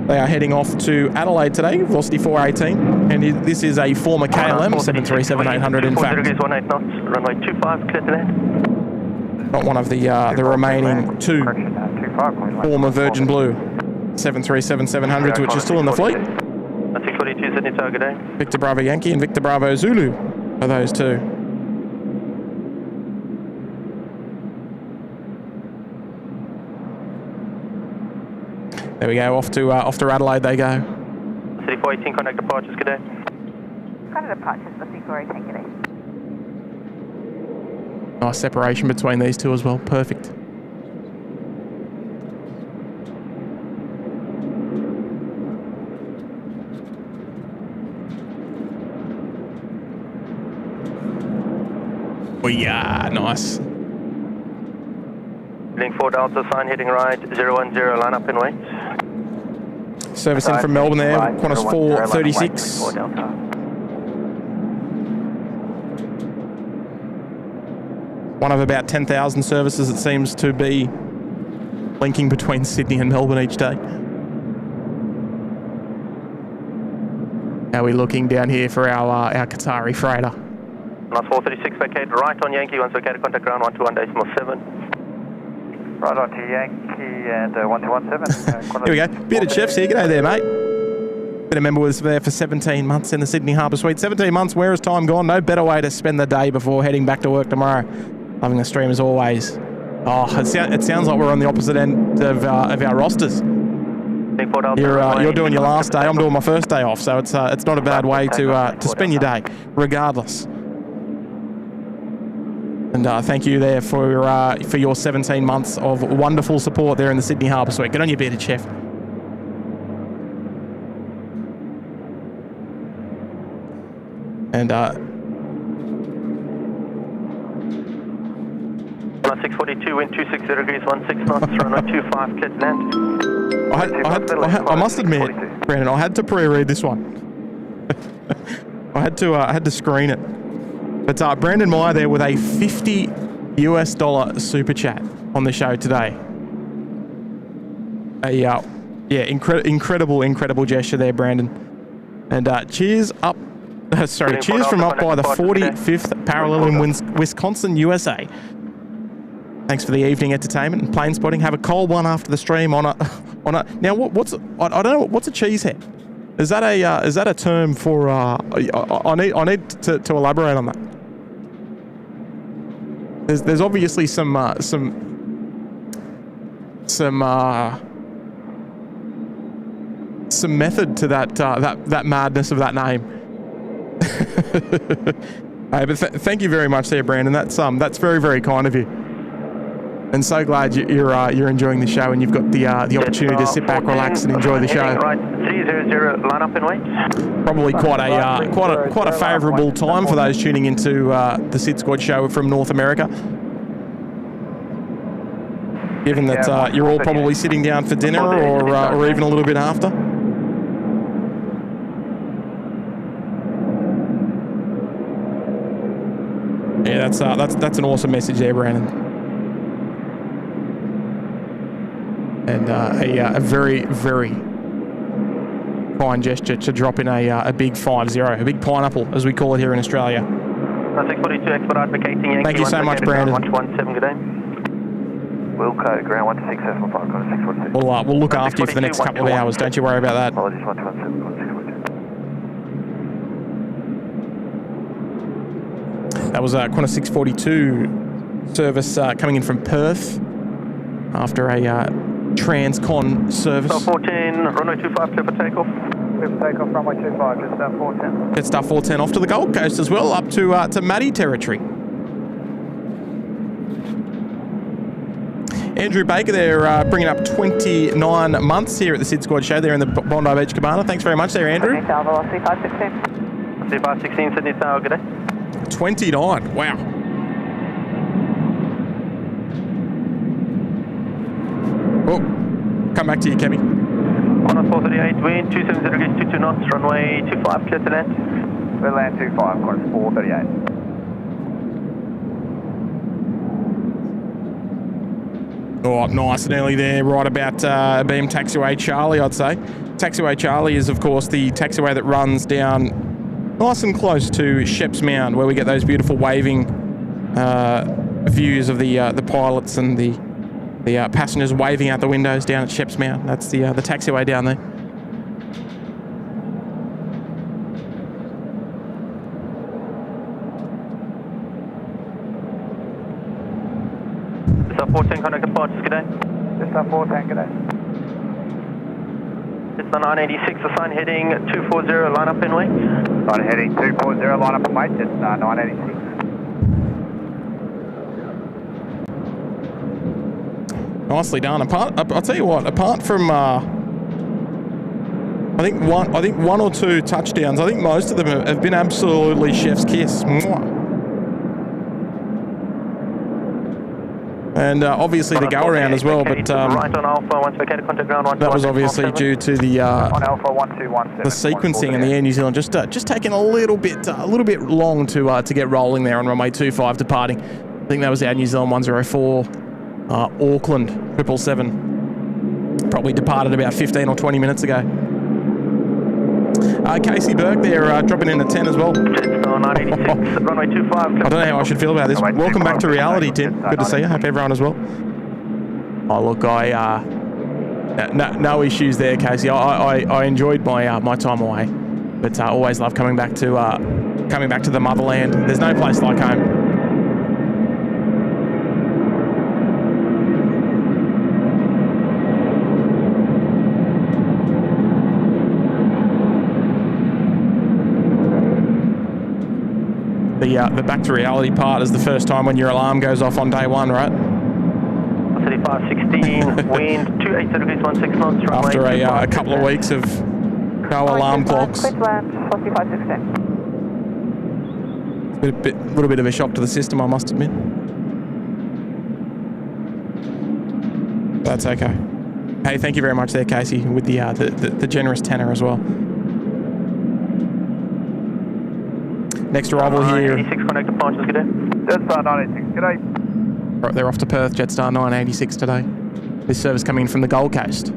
They are heading off to Adelaide today, velocity 418, and this is a former KLM 737-800 in fact. 18 knots, runway 25, clear to land. Not one of the remaining two former Virgin Blue 737-700s, which is still in the fleet. 642 Sydney target day. Victor Bravo Yankee and Victor Bravo Zulu are those two. There we go, off to Adelaide they go. City 418, contact departures, good day. Contact departures, looking 418, good day. Nice separation between these two as well, perfect. Oh yeah, nice. Link 4 Delta, sign heading right, 010, line up and wait. Servicing from Melbourne there, Qantas 436. One of about 10,000 services it seems to be linking between Sydney and Melbourne each day. How are we looking down here for our Qatari freighter? Last 436, vacate right on Yankee, once vacated, contact ground 121.7. Right on to Yankee and 121.7. Here we go, Bearded Chefs here, g'day there mate. Been a member with us there for 17 months in the Sydney Harbour Suite. 17 months, where has time gone? No better way to spend the day before heading back to work tomorrow. Loving the stream as always. Oh, it sounds like we're on the opposite end of our rosters. You're doing your last day, I'm doing my first day off, so it's not a bad way to spend your day, regardless. And And thank you there for your 17 months of wonderful support there in the Sydney Harbour Suite. Get on your bearded chef. And 642, wind 260 degrees, 16 knots, runway 25, clear to land. I must admit, Brandon, I had to pre-read this one. I had to screen it. But Brandon Meyer there with a $50 super chat on the show today. Incredible gesture there, Brandon. And cheers up. Cheers from up by the 45th parallel in Wisconsin, USA. Thanks for the evening entertainment and plane spotting. Have a cold one after the stream on a. Now I don't know what's a cheese head. Is that a term for? I need to elaborate on that. There's obviously some method to that madness of that name. But thank you very much there, Brandon. That's very, very kind of you. And so glad you're enjoying the show and you've got the opportunity to sit back, relax, and enjoy the show. Right, 300, line up and wait. Probably quite a favourable time for those tuning into the SydSquad show from North America. Given that you're all probably sitting down for dinner or even a little bit after. Yeah, that's an awesome message there, Brandon. And a very, very fine gesture to drop in a big 50, a big pineapple, as we call it here in Australia. 642 expert advocating Yankee. Thank you so much, Brandon. 117, good day. Wilco, ground 126, 745, got a 642. We'll look after you for the next couple of hours. Don't you worry about that. Apologies, 117, got a 642. That was Qantas 642 service coming in from Perth after a transcon service. Star 14, runway 25, clear for takeoff. Clear for takeoff, runway 25, just Star 410. Get Star 410 off to the Gold Coast as well, up to Maddie territory. Andrew Baker there, bringing up 29 months here at the SydSquad show there in the Bondi Beach Cabana. Thanks very much there, Andrew. Sydney Tower, velocity 516. Sydney 516, Sydney Tower, good day. 29, wow. Oh, come back to you, Kemi. Qantas 438, wind 270 degrees, 22 knots, runway 25, clear to land. We'll land 25, Qantas 438. Oh, nice and early there, right about beam taxiway Charlie, I'd say. Taxiway Charlie is, of course, the taxiway that runs down nice and close to Sheps Mound, where we get those beautiful waving views of the pilots and the passengers waving out the windows down at Sheps Mound. That's the taxiway down there. Star 14, contact departures, good day. Star 410, good day. It's the 986, assign heading 240, line up and wait. Assign heading 240, line up and wait, it's 986. Nicely done. I'll tell you what. Apart from, I think one or two touchdowns. I think most of them have been absolutely chef's kiss. Mwah. And obviously the go around as well. But right on Alpha, once vacated, contact ground 1. That was obviously due to the on Alpha 1217. The sequencing in the Air New Zealand just taking a little bit long to get rolling there on runway 25 departing. I think that was our New Zealand 104. Auckland 777 probably departed about 15 or 20 minutes ago. Casey Burke there dropping in at 10 as well. Jetstar 986, runway 25. I don't know how I should feel about this. Welcome back to reality, Tim. Good to see you. Hope everyone as well. Oh look, no issues there, Casey. I enjoyed my time away, but always love coming back to the motherland. There's no place like home. the back to reality part is the first time when your alarm goes off on day one, right? 3516, wind 280 degrees 16 knots. After a couple of weeks of no alarm clocks. Quick land, 4516. A little bit of a shock to the system, I must admit. That's okay. Hey, thank you very much there, Casey, with the generous tenor as well. Next arrival here. 86 connect departures, good day. Jetstar 986, g'day. Right, they're off to Perth, Jetstar 986 today. This service coming in from the Gold Coast.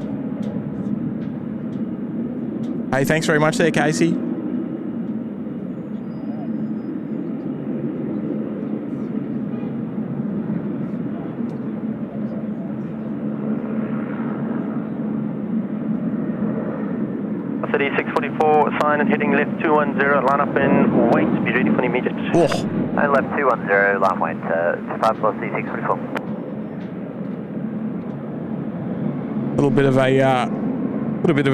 Hey, thanks very much there, Casey. City 644, sign and heading left 210, line up and wait, be ready for immediate. Oh. And left 210, line wait, 5 velocity 644. A little bit of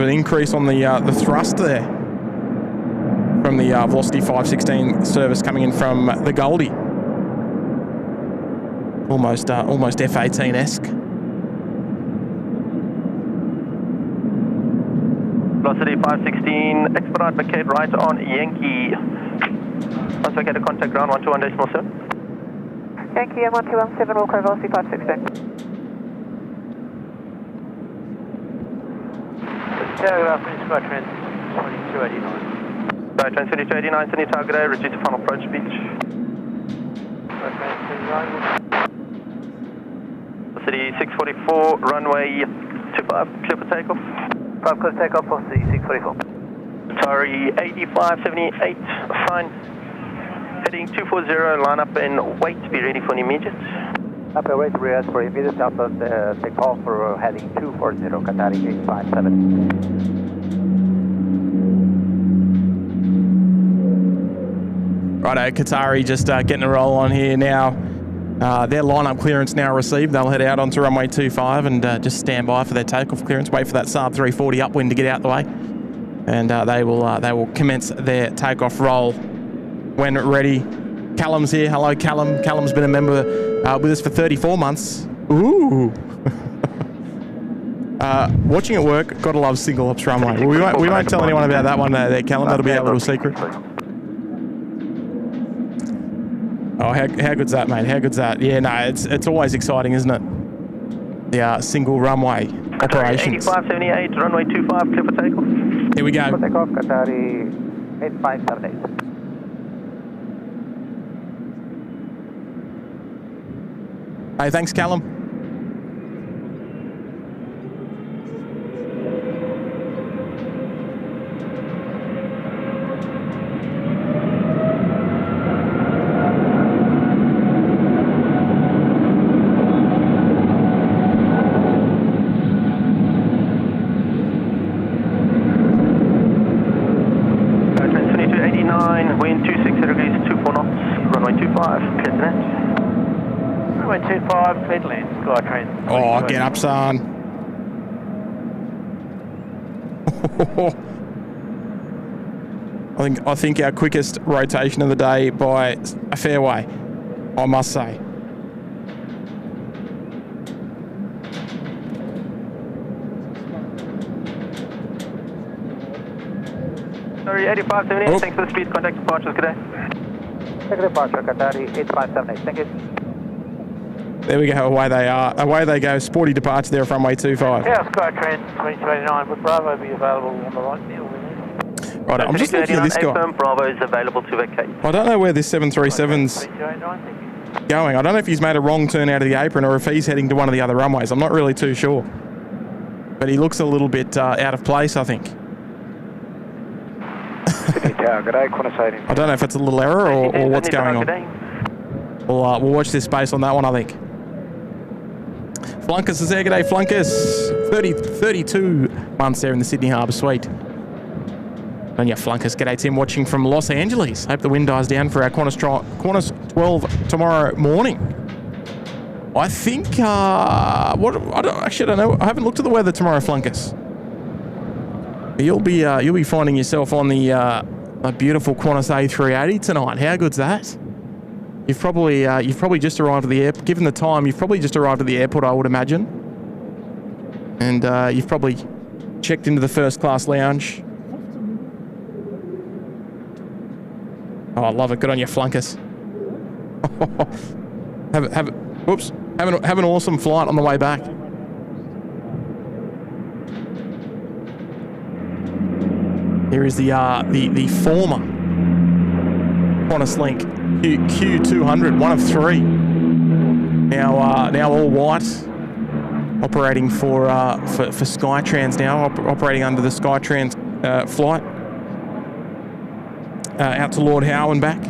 an increase on the thrust there from the Velocity 516 service coming in from the Goldie. Almost F-18-esque. Velocity 516, expedite vacate right on Yankee. Once vacate contact ground 121.7. Yankee M1217, Walker, velocity 516. Telegraph, SydSquad trend 2289. Trend 2289, sending target A, reduce to final approach beach. City 644, runway 25, clear for takeoff. 5 clear takeoff, velocity 644. Sorry, 8578, sign. Heading 240, line up and wait, be ready for an immediate. Up and wait, ready for immediate, southwest takeoff for heading 240, Qatari 857. Righto, Qatari just getting a roll on here now. Their lineup clearance now received. They'll head out onto runway 25 and just stand by for their takeoff clearance. Wait for that Saab 340 upwind to get out the way, and they will commence their takeoff roll when ready. Callum's here. Hello, Callum. Callum's been a member with us for 34 months. Ooh. Watching it work. Gotta love single ops runway. We won't tell anyone about that one there, Callum. That'll be our little secret. Oh, how good's that, mate? How good's that? Yeah, no, it's always exciting, isn't it? The single runway operations. 8578, runway 25, clear for takeoff. Here we go. For takeoff, Qatari 8578. Hey, thanks, Callum. Wind 260 degrees, 24 knots, runway 25, clear to net. Runway 25, clear to land, Skytrain. Oh, get up, son. I think our quickest rotation of the day by a fair way, I must say. Sorry, 8578, thanks for the speed, contact departures, good day. Take a departure, Qatari 8578, thank you. There we go, away they are. Away they go, sporty departure there from runway 25. Yeah, Skytrain 2289, would Bravo be available on the right now? Right, I'm just looking at this guy. Bravo is available to vacate. I don't know where this 737's going. I don't know if he's made a wrong turn out of the apron or if he's heading to one of the other runways. I'm not really too sure. But he looks a little bit out of place, I think. I don't know if it's a little error or what's going on. We'll watch this space on that one, I think. Flunkus is there. G'day, Flunkus. 32 months there in the Sydney Harbour Suite. And yeah, Flunkus. G'day, Tim, watching from Los Angeles. Hope the wind dies down for our Qantas 12 tomorrow morning. I think, I don't know. I haven't looked at the weather tomorrow, Flunkus. You'll be finding yourself on the a beautiful Qantas A380 tonight. How good's that? You've probably just arrived at the airport. Given the time, you've probably just arrived at the airport, I would imagine. And you've probably checked into the first class lounge. Oh, I love it. Good on you, flunkers. Have an awesome flight on the way back. Here is the former Qantas Link Q200, one of 3. Now all white, operating for Skytrans now, operating under the Skytrans flight out to Lord Howe and back.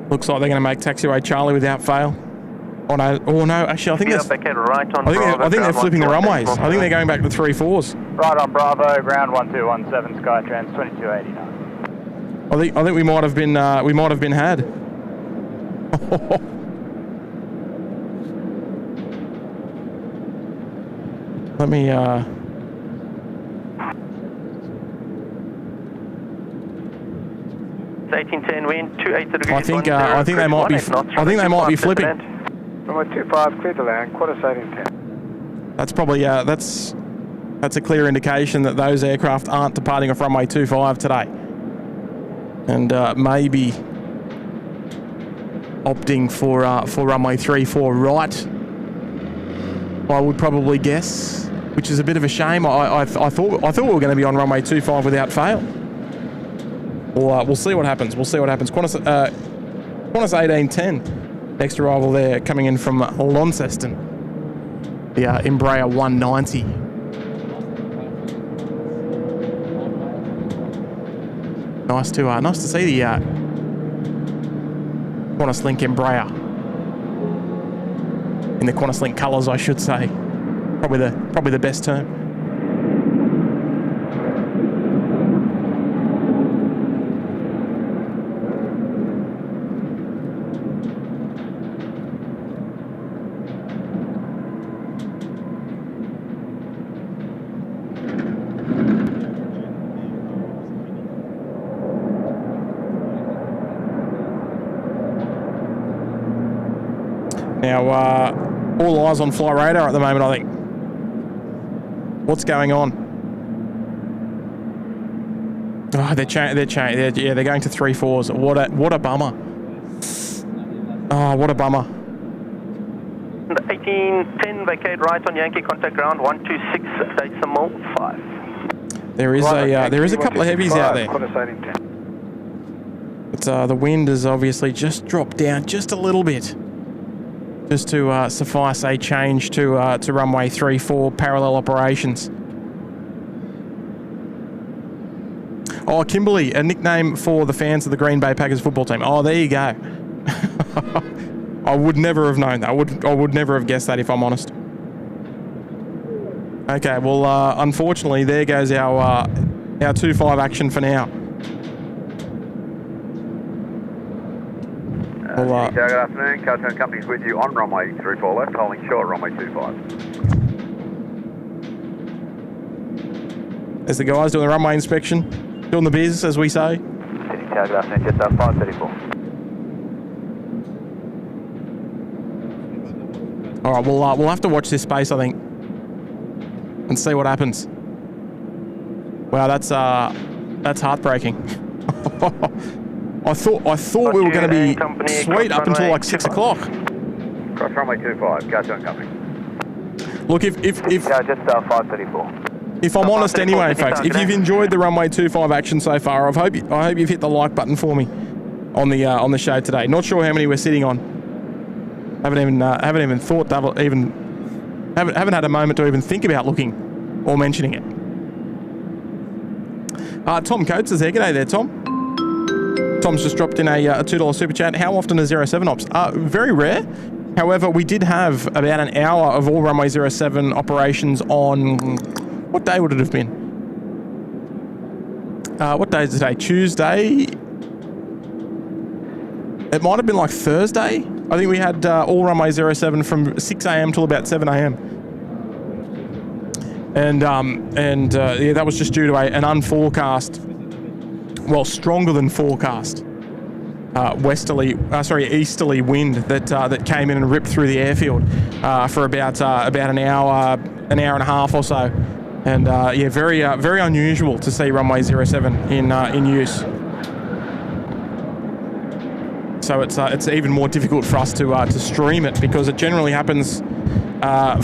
Looks like they're going to make taxiway Charlie without fail. Oh no! Actually, I think they're flipping the runways. I think they're going back to 3-4s. Right on Bravo, ground 1217, Skytrans 2280 now. I think we might have been had. Let me 1810 wind, 28 degrees. I think they might be flipping. Runway 25, clear to land, Qantas 1810. That's probably that's a clear indication that those aircraft aren't departing off runway 25 today, and maybe opting for runway 34 right. I would probably guess, which is a bit of a shame. I thought we were going to be on runway 25 without fail. We'll see what happens. Qantas 1810, next arrival there, coming in from Launceston. The Embraer 190. Nice to see the Qantas Link Embraer in the Qantas Link colours, I should say. Probably the best term. Now, all eyes on Flight Radar at the moment, I think. What's going on? Oh, they're going to 3-4s. What a bummer. Oh, what a bummer. 1810, vacate right on Yankee, contact ground 126.5. There is a couple of heavies out there. But the wind has obviously just dropped down just a little bit. Just to suffice a change to runway 34 parallel operations. Oh, Kimberley, a nickname for the fans of the Green Bay Packers football team. Oh, there you go. I would never have known that. I would never have guessed that, if I'm honest. Okay, well, unfortunately, there goes our 2-5 action for now. Good afternoon, Cartoon Company's with you on runway 34 left, holding short runway 25. As the guys doing the runway inspection, doing the biz, as we say. City Tower, good afternoon, just 534. All right, we'll have to watch this space, I think, and see what happens. Wow, that's heartbreaking. I thought we were going to be sweet up until like 6 o'clock. Cross runway 25, Cartoon Company. Look, if just 534. If I'm honest anyway, folks, if you've enjoyed the runway 25 action so far, I hope you've hit the like button for me on the show today. Not sure how many we're sitting on. Haven't even thought that haven't had a moment to even think about looking or mentioning it. Tom Coates is here. G'day there, Tom. Tom's just dropped in a $2 super chat. How often are 07 ops? Very rare. However, we did have about an hour of all runway 07 operations on... What day would it have been? What day is it today? Tuesday? It might have been like Thursday. I think we had all runway 07 from 6 a.m. till about 7 a.m. And yeah, that was just due to an unforecast well, stronger than forecast easterly wind that came in and ripped through the airfield for about an hour and a half or so, and yeah, very unusual to see runway 07 in use. So it's even more difficult for us to stream it, because it generally happens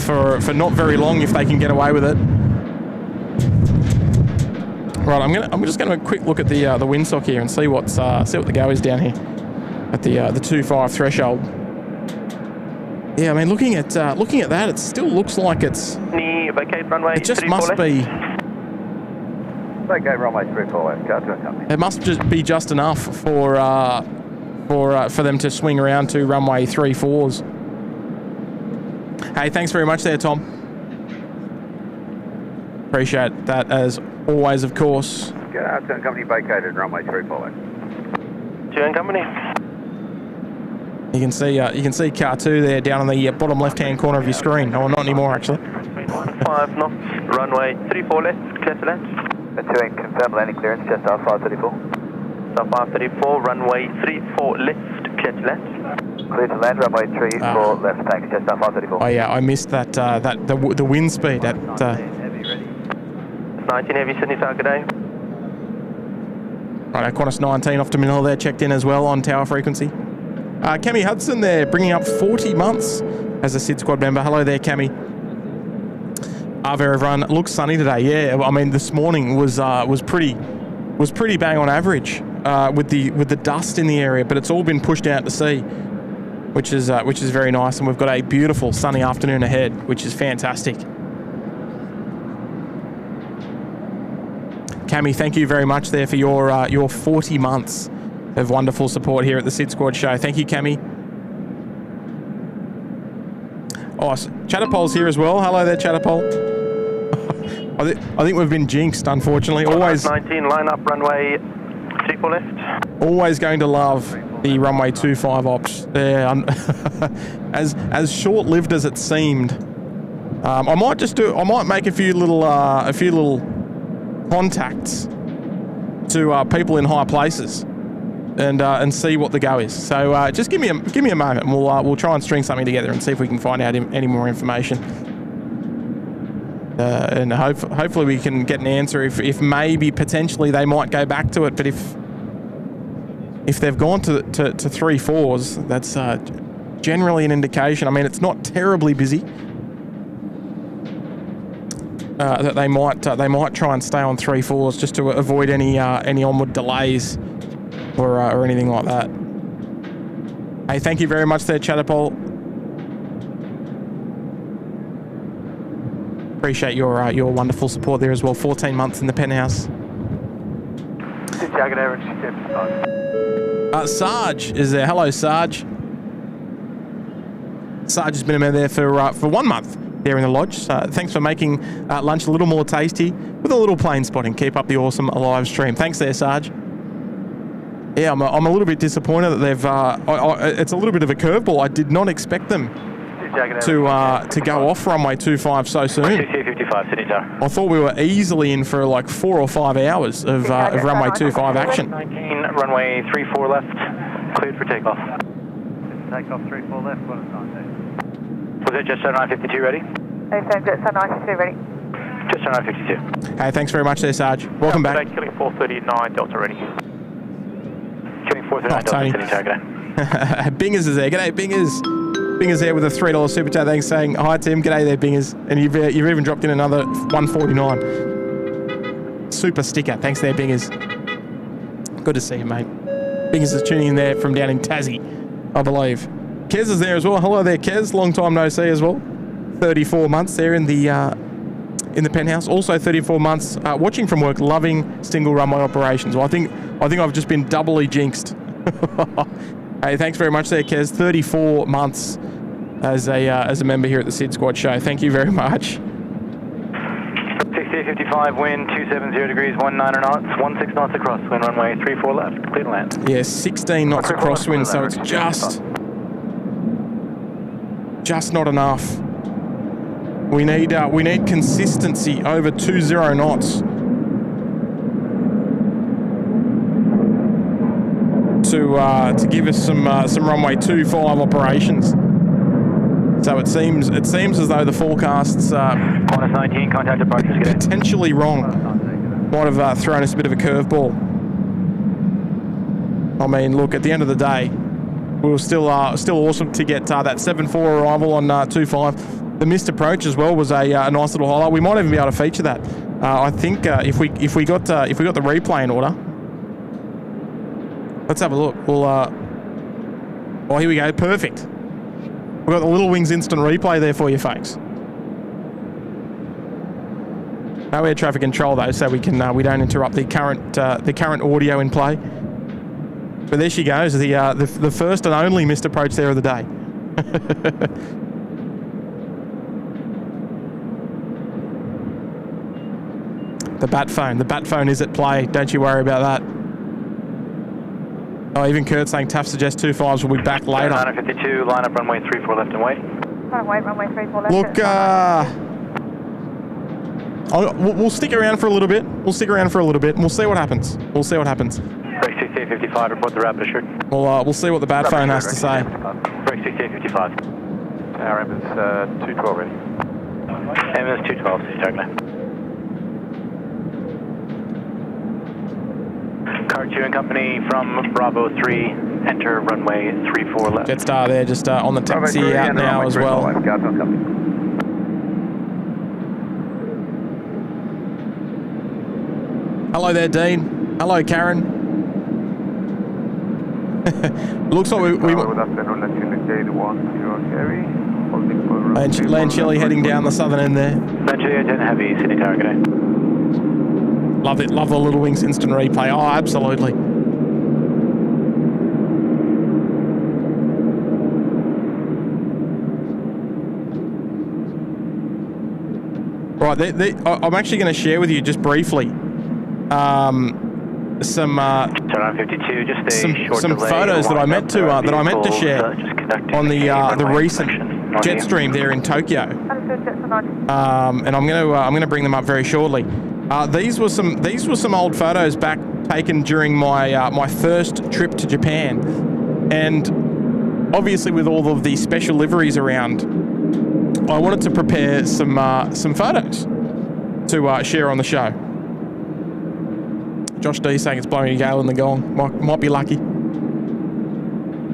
for not very long if they can get away with it. Right, I'm just gonna quick look at the windsock here and see what the go is down here at the 2.5 threshold. Yeah, I mean, looking at that, it still looks like it's. Vacate runway. It just must be. Vacate runway 34 left. Cartoon Company. It must just be just enough for them to swing around to runway 34s. Hey, thanks very much there, Tom. Appreciate that as always, of course. Cartoon Company vacated runway 34 left. Turn company. You can see Car2 there down on the bottom left-hand corner of your screen. Oh, not anymore, actually. 5 knots, runway 34 left, clear to land. Pursuing confirmed landing clearance, just off 534. So 534, runway 34 left, clear to land. Clear to land, runway 34 left, thanks, just off 534. Oh yeah, I missed the wind speed at. 19 heavy, Sydney target A. Right, Qantas 19 off to Manila there, checked in as well on tower frequency. Cammy Hudson there, bringing up 40 months as a SydSquad member. Hello there, Cammy. There, everyone. It looks sunny today. Yeah, I mean, this morning was pretty bang on average with the dust in the area, but it's all been pushed out to sea, which is very nice, and we've got a beautiful sunny afternoon ahead, which is fantastic. Cammy, thank you very much there for your 40 months of wonderful support here at the SydSquad show. Thank you, Cammy. Oh, Chatterpole's here as well. Hello there, Chatterpole. I think we've been jinxed, unfortunately. Always 19, line up, runway 34 left. Always going to love the runway 25 ops. Yeah, as short-lived as it seemed. I might make a few little contacts to people in high places and see what the go is. So just give me a moment, and we'll try and string something together and see if we can find out any more information. And hopefully we can get an answer if maybe potentially they might go back to it. But if they've gone to 3.4s, that's generally an indication. I mean, it's not terribly busy. That they might try and stay on 3.4s just to avoid any onward delays or anything like that. Hey, thank you very much there, Chatterpole. Appreciate your wonderful support there as well. 14 months in the penthouse. Sarge is there. Hello, Sarge. Sarge has been a member there for 1 month there in the lodge. Thanks for making lunch a little more tasty with a little plane spotting. Keep up the awesome live stream. Thanks there, Sarge. Yeah, I'm a little bit disappointed that they've. It's a little bit of a curveball. I did not expect them to go off runway 25 so soon. 255, Sydney Tower. I thought we were easily in for like 4 or 5 hours of runway 25 action. 19, runway 34 left, cleared for takeoff. Takeoff 34 left, what is 19? Was it just 952 ready? Just 952 ready. Just 952. Hey, thanks very much there, Sarge. Welcome back. Killing 439 Delta ready. Killing 439 Delta, Sydney Tower. Bingers is there. G'day, Bingers. Bingers there with a $3 super chat. Thanks, saying hi, Tim. G'day there, Bingers. And you've even dropped in another 149. Super sticker. Thanks there, Bingers. Good to see you, mate. Bingers is tuning in there from down in Tassie, I believe. Kez is there as well. Hello there, Kez. Long time no see as well. 34 months there in the penthouse. Also 34 months watching from work, loving single runway operations. Well, I think I've just been doubly jinxed. Hey, thanks very much there, Kez. 34 months as a member here at the SydSquad show. Thank you very much. 6055, wind 270 degrees, 19 knots, 16 knots across, wind runway 34 left, clear to land. Yeah, 16 knots crosswind, so it's just not enough. We need consistency over 20 knots. to give us some runway 25 operations. So it seems as though the forecasts Qantas 19, contact departures. potentially wrong. Might have thrown us a bit of a curveball. I mean, look, at the end of the day, we were still awesome to get that 7-4 arrival on 25. The missed approach as well was a nice little highlight. We might even be able to feature that. I think if we got the replay in order, let's have a look. We'll oh, here we go. Perfect. We've got the Little Wings instant replay there for you folks. No air traffic control though, so we don't interrupt the current audio in play. But there she goes, the first and only missed approach there of the day. The bat phone is at play. Don't you worry about that. Oh, even Kurt saying TAF suggests 25s will be back later. 952, line up runway 34 left and wait. Runway 34 left. Look, we'll stick around for a little bit. We'll see what happens. Break 6855, report the rapid assured. We'll see what the bat phone has to say. Break 6855. Our Emma's 212 ready. Emma's 212, target. Car 2 and company from Bravo 3, enter runway 34 left. Jetstar there, just on the taxi out now as well. Hello there, Dean. Hello, Karen. Looks like we Land Chili heading down the southern end there. Land Chili 10 heavy, Sydney Tower, good day. Love the Little Wings instant replay. Oh, absolutely. Right, I'm actually going to share with you just briefly some photos that I meant to share on the recent jet stream there in Tokyo. And I'm going to bring them up very shortly. These were some old photos back taken during my first trip to Japan, and obviously with all of the special liveries around, I wanted to prepare some photos to share on the show. Josh D saying it's blowing a gale in the gong. Might be lucky.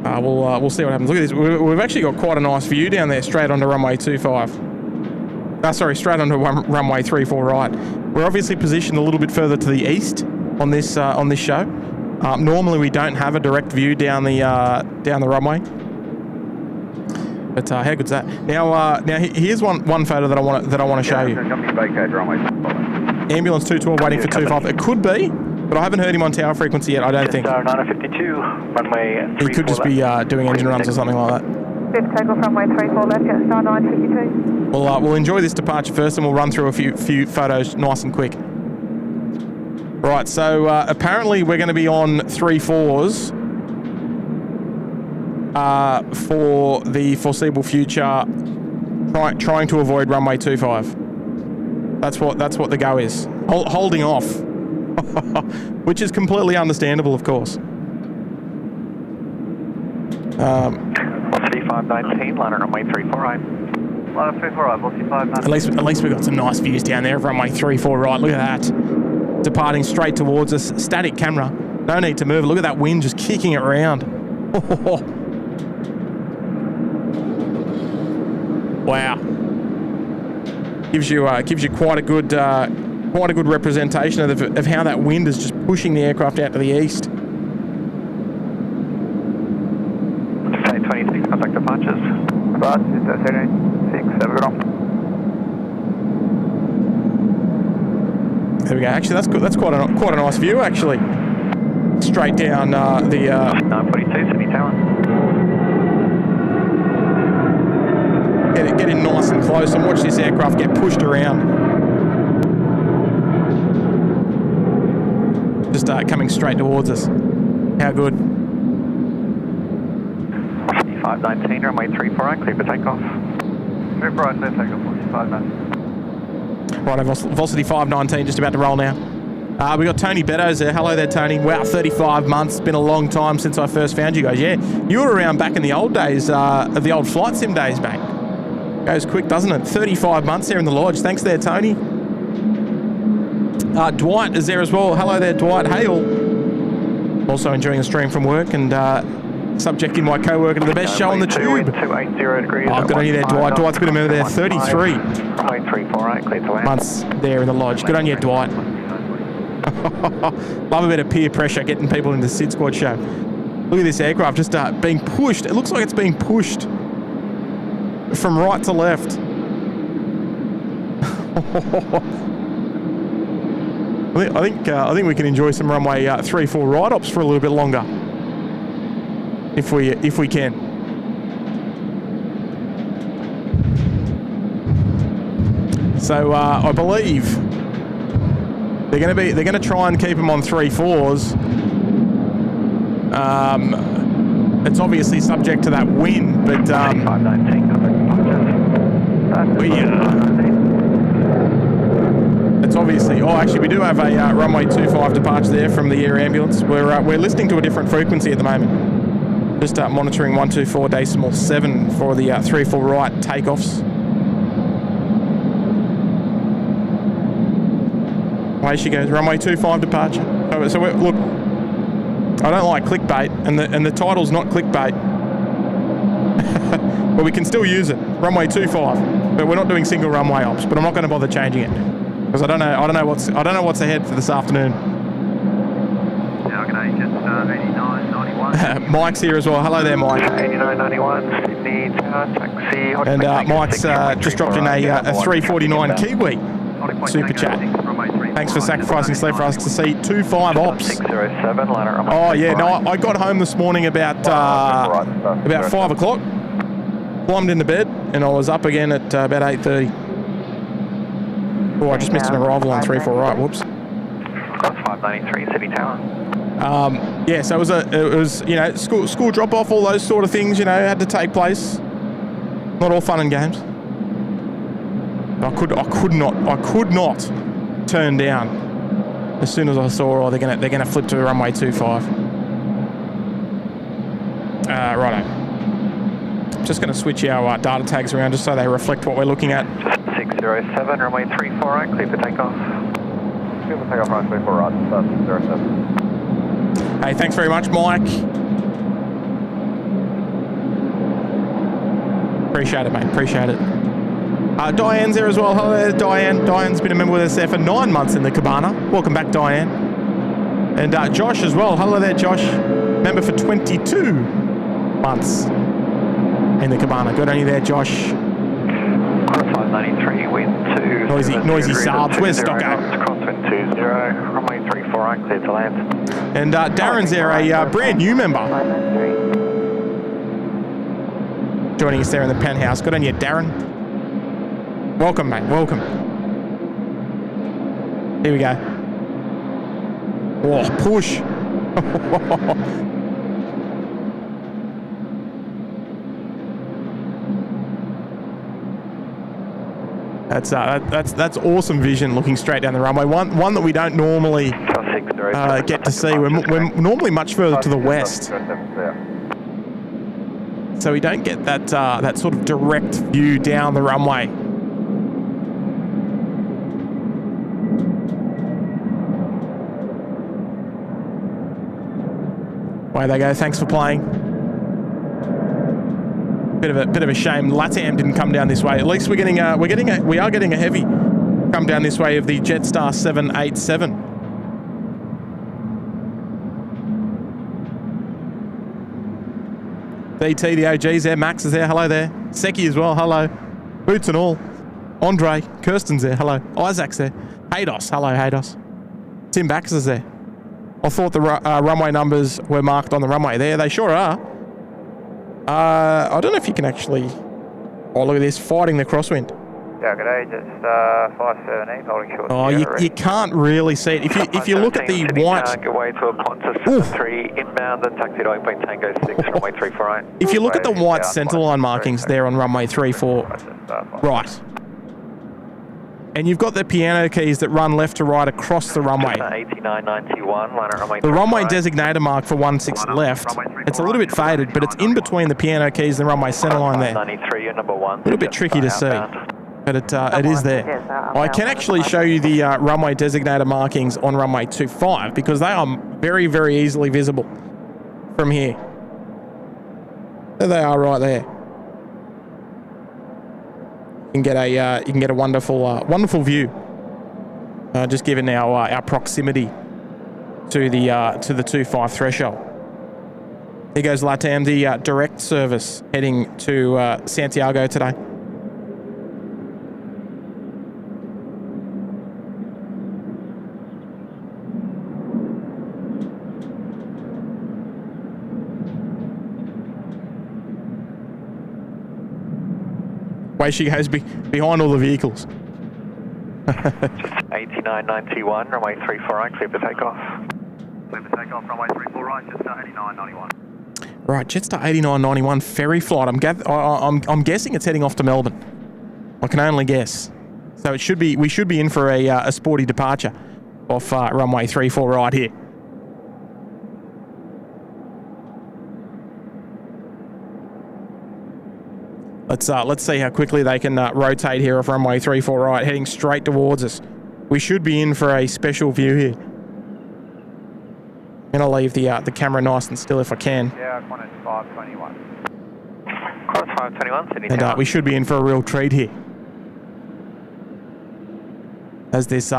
We'll see what happens. Look at this. We've actually got quite a nice view down there, straight onto runway 25. Straight onto runway 34 right. We're obviously positioned a little bit further to the east on this show. Normally we don't have a direct view down the runway. But how good's that? Now here's one photo that I want to show you. Ambulance 212 waiting for 25. It could be, but I haven't heard him on tower frequency yet. I don't think. 952, runway 34 he could just be doing engine runs or something like that. Fifth takeoff runway 34 left, get star 952. We'll enjoy this departure first, and we'll run through a few photos nice and quick. Right, so apparently we're going to be on 3-4s for the foreseeable future, trying to avoid runway 25. That's what the go is. Holding off, which is completely understandable, of course. 3519, line on runway 34 right. Line up 34 right, 3519. At least we've got some nice views down there of runway 34 right. Look at that. Departing straight towards us. Static camera. No need to move. Look at that wind just kicking it around. Wow. Gives you quite a good representation of how that wind is just pushing the aircraft out to the east. 26, contact departures. But it's 76, have a good one. There we go. Actually, that's quite a nice view. Actually, straight down the. 942, Sydney Tower. Get in nice and close and watch this aircraft get pushed around. Just coming straight towards us. How good. 519, runway 34 right, clear for takeoff. 34 right, clear takeoff, 519. Right, Velocity 519 just about to roll now. We got Tony Beddoes there. Hello there, Tony. Wow, 35 months. Been a long time since I first found you guys. Yeah, you were around back in the old days, of the old flight sim days, mate. Goes quick, doesn't it? 35 months there in the lodge. Thanks there, Tony. Dwight is there as well. Hello there, Dwight Hale. Also enjoying the stream from work and subjecting my co-worker to the best show on the tube. 280 degrees. Oh, good on you there, Dwight. Dwight's been a member there. 33 Runway 348, clear to land. months there in the lodge. Good on you, Dwight. Love a bit of peer pressure getting people into the SydSquad show. Look at this aircraft just being pushed. It looks like it's being pushed from right to left. I think we can enjoy some runway 3-4 ride-ups for a little bit longer, if we can. So I believe they're going to try and keep them on 3-4s. It's obviously subject to that wind, but it's obviously. Oh, actually, we do have a runway 25 departure there from the air ambulance. We're listening to a different frequency at the moment. Just monitoring 124.7 for the 3-4 right takeoffs. Away she goes. Runway 25 departure. So look, I don't like clickbait, and the title's not clickbait, but we can still use it. Runway 25, but we're not doing single runway ops. But I'm not going to bother changing it because I don't know what's ahead for this afternoon. Now, g'day, just 8991. Mike's here as well. Hello there, Mike. 8991, Sydney Tower, taxi. And Mike's just dropped in a 349 Kiwi super chat. Thanks for sacrificing sleep for us to see 25 ops. 607, ladder. Oh yeah, no, I got home this morning about 5 o'clock. Climbed into bed and I was up again at about 8:30. Oh, I just missed an arrival on 3-4 right. Whoops. That's 593 City Tower. Yeah, so it was you know, school drop off, all those sort of things, you know, had to take place. Not all fun and games. I could not turn down as soon as I saw, they're gonna flip to the runway 25. Righto. Just gonna switch our data tags around just so they reflect what we're looking at. Just 607, runway 348, clear for takeoff. Clear for takeoff, runway 34 right, 607. Hey, thanks very much, Mike. Appreciate it, mate. Appreciate it. Diane's there as well. Hello there, Diane. Diane's been a member with us there for 9 months in the cabana. Welcome back, Diane. And Josh as well. Hello there, Josh. Member for 22 months in the cabana. Good on you there, Josh. 593, wind 2. Noisy Saabs. Where's Stocko? Crosswind 20, runway 348, clear to land. And Darren's there, a brand new member. Joining us there in the penthouse. Good on you, Darren. Welcome, mate. Welcome. Here we go. Oh, push. That's awesome vision looking straight down the runway. One that we don't normally get to see. We're normally much further to the west, so we don't get that sort of direct view down the runway. Away they go. Thanks for playing. Bit of a shame LATAM didn't come down this way. At least we are getting a heavy come down this way of the Jetstar 787. DT, the OG's there. Max is there. Hello there. Seki as well. Hello. Boots and all. Andre. Kirsten's there. Hello. Isaac's there. Haydos. Hello, Haydos. Tim Baxter's there. I thought the runway numbers were marked on the runway there. They sure are. I don't know if you can actually... Oh, look at this. Fighting the crosswind. Yeah, g'day. Just 578, holding short. Oh, you can't really see it. If you look at the white... Away to a Qantas 3 inbound and taxi to Oakland Tango 6, runway 348. If you look at the white centre line markings there on runway 34, right. and you've got the piano keys that run left to right across the runway. 8991, line at runway The runway 35. designator mark for 16 left, it's a little bit faded, but it's in between the piano keys and the runway centre line there. 93, you're number 1. A little bit tricky to see, but it is there. I can actually show you the runway designator markings on runway 25 because they are very, very easily visible from here. There they are right there. You can get a wonderful view. Just given our proximity to the 25 threshold. Here goes Latam, the direct service heading to Santiago today. Way she goes behind all the vehicles. 8991, runway 34 right, clear for takeoff. Clear for takeoff, runway 34 right, just 8991. Right, Jetstar 8991 ferry flight. I'm guessing it's heading off to Melbourne. I can only guess. So we should be in for a sporty departure off runway 34 right here. Let's see how quickly they can rotate here off runway 34 right, heading straight towards us. We should be in for a special view here. I'm gonna leave the camera nice and still if I can. Yeah, Qantas 521. Qantas 521, Sydney And Tower. we should be in for a real treat here. As this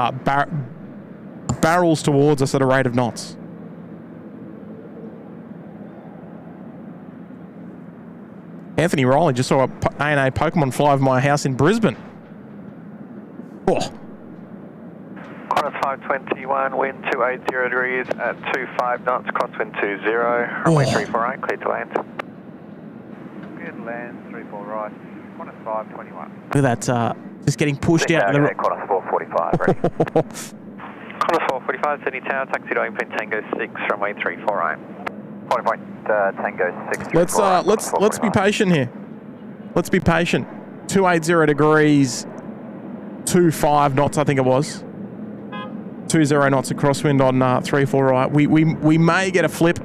barrels towards us at a rate of knots. Anthony Riley just saw a ANA Pokemon fly over my house in Brisbane. Oh. Qantas 521, wind 280 degrees at 25 knots, crosswind 20, runway 34 right, clear to land. Clear to land, 34 right, Qantas 521. Look at that, just getting pushed out. Okay, Qantas 445, ready. Qantas 445, Sydney Tower, taxi to Airplane Tango 6, runway 34 right. Point Tango 6. Let's be patient here. Let's be patient. 280 degrees, 25 knots, I think it was. 20 knots of crosswind on 34 right. We may get a flip.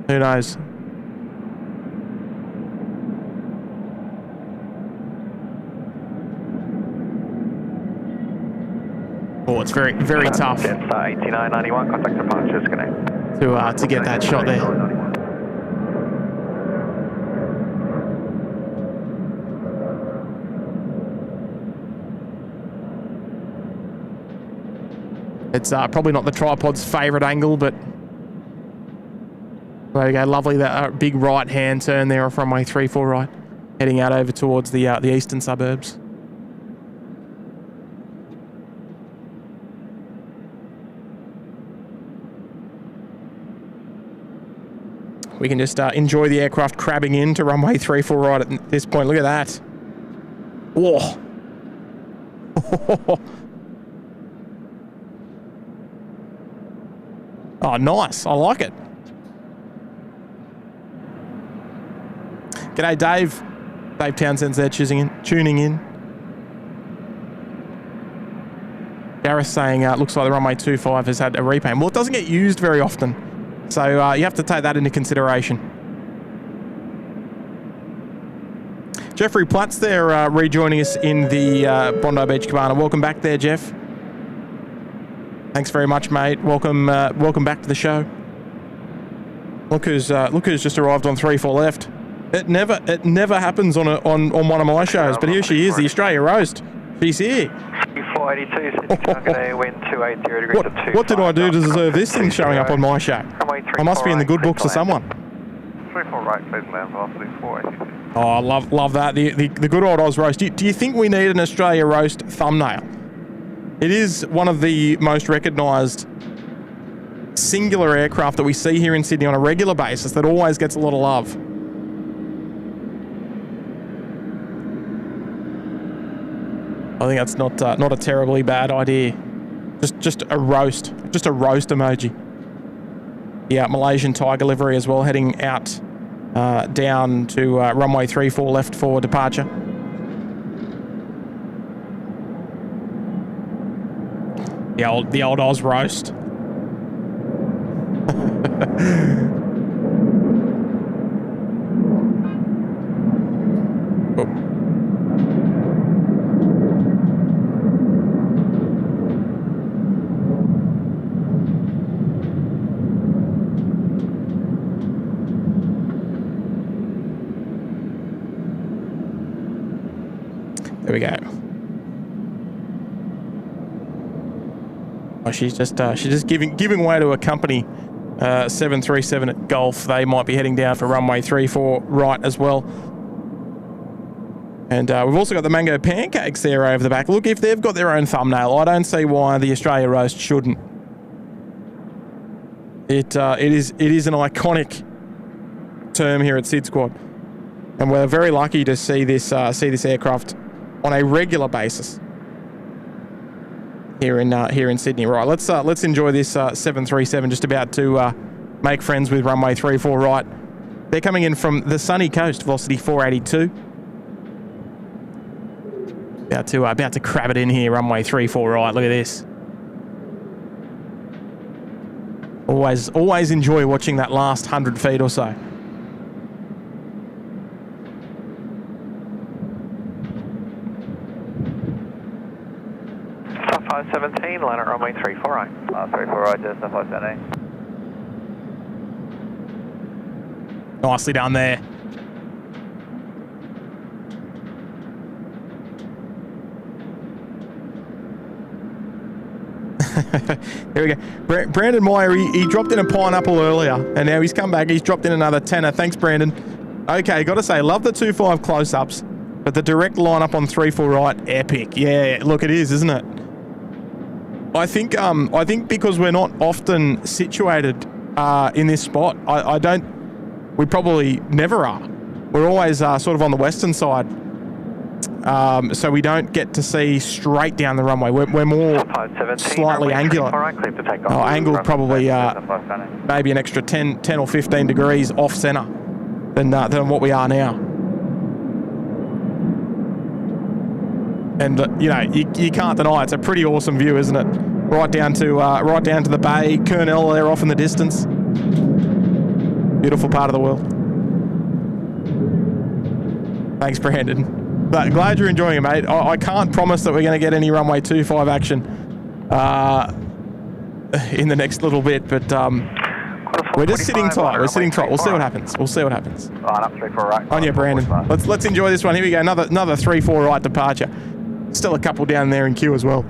Who knows? Oh, it's very, very tough. Jetstar 8991, contact departure, disconnect. To get that shot there. It's probably not the tripod's favourite angle, but there you go. Lovely that big right hand turn there off runway 34 right, heading out over towards the eastern suburbs. We can just enjoy the aircraft crabbing in to runway 34 right at this point. Look at that. Whoa. Oh, nice. I like it. G'day, Dave. Dave Townsend's there tuning in. Gareth saying, looks like the runway 25 has had a repaint. Well, it doesn't get used very often. So you have to take that into consideration. Jeffrey Platt's there rejoining us in the Bondi Beach Cabana. Welcome back there, Jeff. Thanks very much, mate. Welcome back to the show. Look who's just arrived on 34 left. It never happens on one of my shows, but here she is, the Australia Roast. She's here. 482, Sydney Tower, wind 280 degrees at 25. What did I do to deserve this thing showing up on my show? I must be in the good books of someone. 34 right, please land velocity 482. Oh, I love that. The good old Oz Roast. Do you think we need an Australia Roast thumbnail? It is one of the most recognised singular aircraft that we see here in Sydney on a regular basis that always gets a lot of love. I think that's not a terribly bad idea. Just a roast emoji. Yeah, Malaysian Tiger livery as well, heading out down to runway 34 left for departure. The old Oz roast. There we go. Oh, she's just giving way to a company 737 at Gulf. They might be heading down for runway 34 right as well. And we've also got the mango pancakes there over the back. Look, if they've got their own thumbnail, I don't see why the Australia roast shouldn't. It is an iconic term here at SydSquad, and we're very lucky to see this aircraft on a regular basis here in Sydney. Right, let's enjoy this 737 just about to make friends with runway 34 right. They're coming in from the sunny coast, velocity 482. About to crab it in here, runway 34 right. Look at this. Always enjoy watching that last 100 feet or so. South 517, land at runway 34 right. 34 right, just South 517. Nicely done there. Here we go. Brandon Meyer, he dropped in a pineapple earlier, and now he's come back. He's dropped in another tenner. Thanks, Brandon. Okay, got to say, love the 2.5 close-ups, but the direct line-up on 3.4 right, epic. Yeah, look, it is, isn't it? I think because we're not often situated in this spot, we probably never are. We're always sort of on the western side. So we don't get to see straight down the runway. We're more slightly angular. Angled probably maybe an extra 10 or 15 degrees off center than what we are now. And you can't deny it's a pretty awesome view, isn't it? Right down to the bay, Kurnell there off in the distance. Beautiful part of the world. Thanks, Brandon. But glad you're enjoying it, mate. I can't promise that we're going to get any runway 25 action in the next little bit, but we're just sitting tight. We're sitting tight. We'll see what happens. Line up 34 right. On you, Brandon. Let's enjoy this one. Here we go. Another 3.4 right departure. Still a couple down there in queue as well.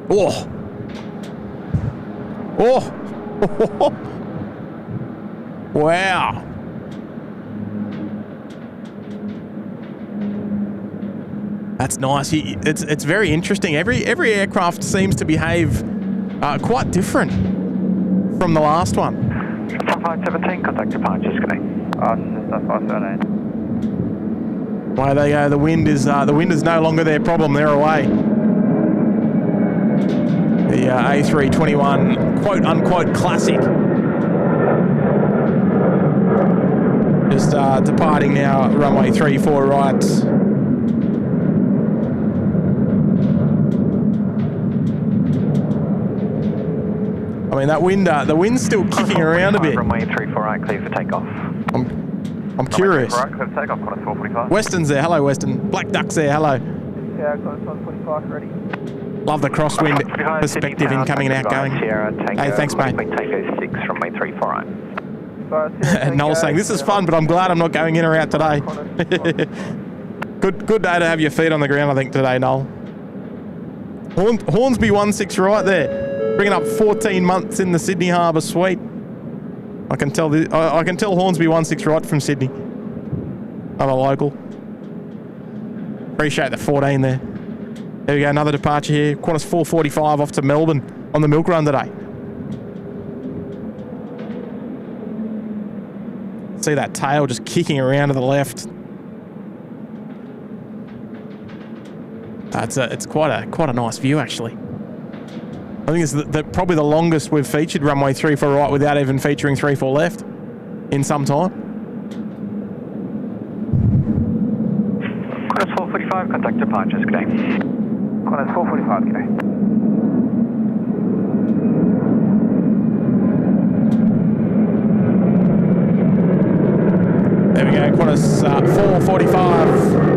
Oh. Wow. That's nice. It's very interesting. Every aircraft seems to behave quite different from the last one. 517, contact departure, connect. Just 517. Away they go. The wind is no longer their problem. They're away. The A321 quote unquote classic. Just departing now, runway 34 right. I mean, the wind's still kicking around a bit. Runway 34 right, clear for takeoff. I'm curious. Right, clear for takeoff, got a 445. Weston's there, hello Weston. Black Duck's there, hello. Yeah, got a 145 ready. Love the crosswind perspective incoming and outgoing. Hey, thanks, mate. Tango 6 from May 34 right. And Noel's saying, this is fun, but I'm glad I'm not going in or out today. Good day to have your feet on the ground, I think, today, Noel. Hornsby 16 right there. Bringing up 14 months in the Sydney Harbour Suite. I can tell Hornsby 16 right from Sydney. I'm a local. Appreciate the 14 there. There we go, another departure here. Qantas 445 off to Melbourne on the milk run today. See that tail just kicking around to the left. It's quite a nice view, actually. I think it's probably the longest we've featured runway 34 right without even featuring 34 left in some time. Qantas 445, 445, contact departures, good day. Qantas 445, good day. There we go, Qantas 445.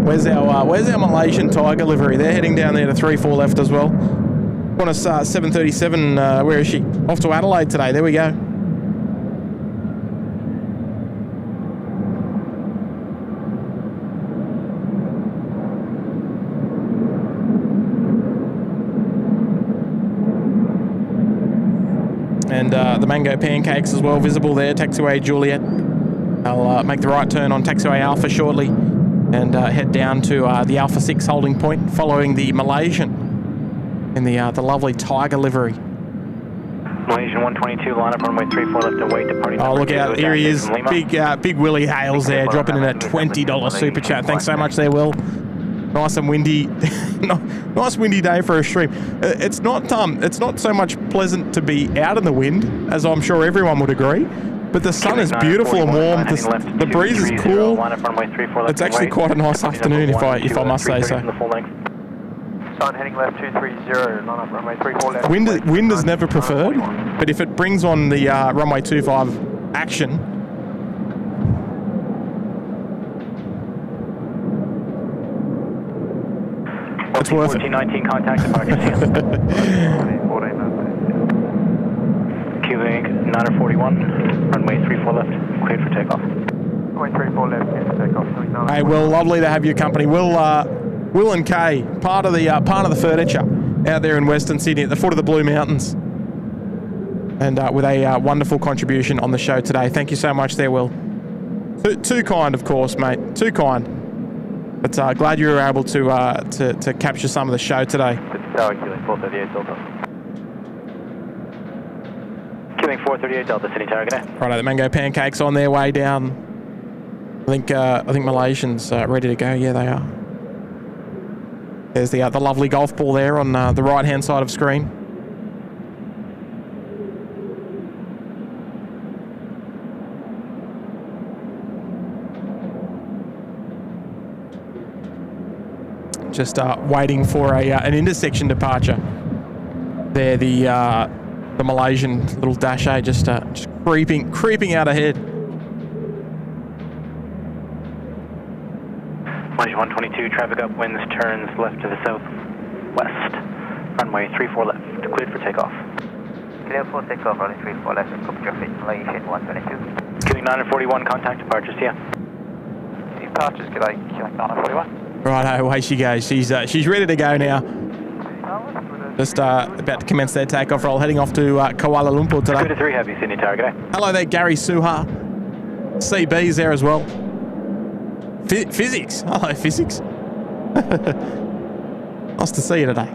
Where's our Malaysian Tiger livery? They're heading down there to 3-4 left as well. Qantas 737, where is she? Off to Adelaide today, there we go. And the mango pancakes as well visible there, taxiway Juliet. I'll make the right turn on taxiway Alpha shortly and head down to the Alpha 6 holding point following the Malaysian in the lovely Tiger livery. Malaysian 122, line up runway 34 left and wait, departing. Oh, look out, here he is. Big Willie Hales there, dropping in a $20 super chat. Thanks so much there, Will. Nice and windy. Nice windy day for a stream. It's not so much pleasant to be out in the wind, as I'm sure everyone would agree, but the sun is beautiful and warm. The breeze is cool. It's actually quite a nice afternoon, if I must say so. Sun heading left 230, line up runway 34 left. Wind is never preferred, but if it brings on the runway 25 action, it's worth it. 1419 contact departure. Queuing 941, runway 34 left, cleared for takeoff. Runway 34 left, cleared for takeoff. Hey, Will, lovely to have your company. Will and Kay, part of the furniture out there in Western Sydney at the foot of the Blue Mountains, and with a wonderful contribution on the show today. Thank you so much there, Will. Too kind, of course, mate. Too kind. But glad you were able to capture some of the show today. Tower, Queuing 438 Delta. Queuing 438 Delta, City Tower, good day. Righto, the mango pancakes on their way down. I think Malaysians ready to go. Yeah, they are. There's the lovely golf ball there on the right-hand side of screen. Just waiting for an intersection departure. There, the Malaysian little Dash A just creeping out ahead. Malaysia 122, traffic upwinds, turns left to the southwest. Runway 34 left, cleared for takeoff. Clear for takeoff, runway 34 left, copy traffic, Malaysian 122. Queuing 941, contact departures here. Departures, good day, queuing 941. Righto, away she goes. She's ready to go now. Just about to commence their takeoff roll, heading off to Kuala Lumpur today. 2 to 3 heavy, Sydney Tower, good day. Hello there, Gary Suha. CB's there as well. Physics. Hello, Physics. Nice to see you today.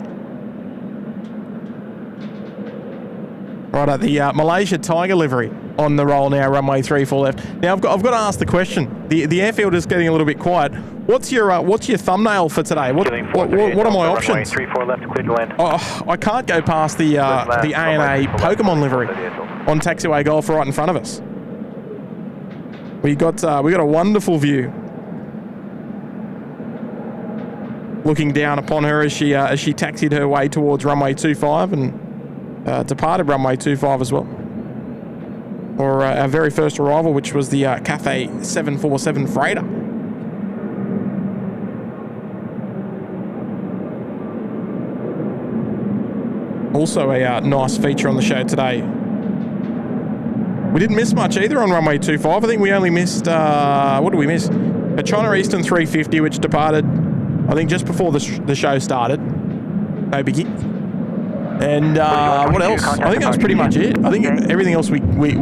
Right at the Malaysia Tiger livery on the roll now, runway 34 left. Now I've got to ask the question. The airfield is getting a little bit quiet. What's your thumbnail for today? What are my options? 34 left, clear to land. Oh, I can't go past the ANA Pokemon livery on taxiway Golf right in front of us. We got a wonderful view. Looking down upon her as she taxied her way towards runway 25 and departed runway 25 as well. Or our very first arrival, which was the Cathay 747 freighter. Also a nice feature on the show today. We didn't miss much either on runway 25. I think we only missed, what did we miss? A China Eastern 350, which departed, I think, just before the show started. No biggie. And what else? I think that was pretty much it. I think everything else we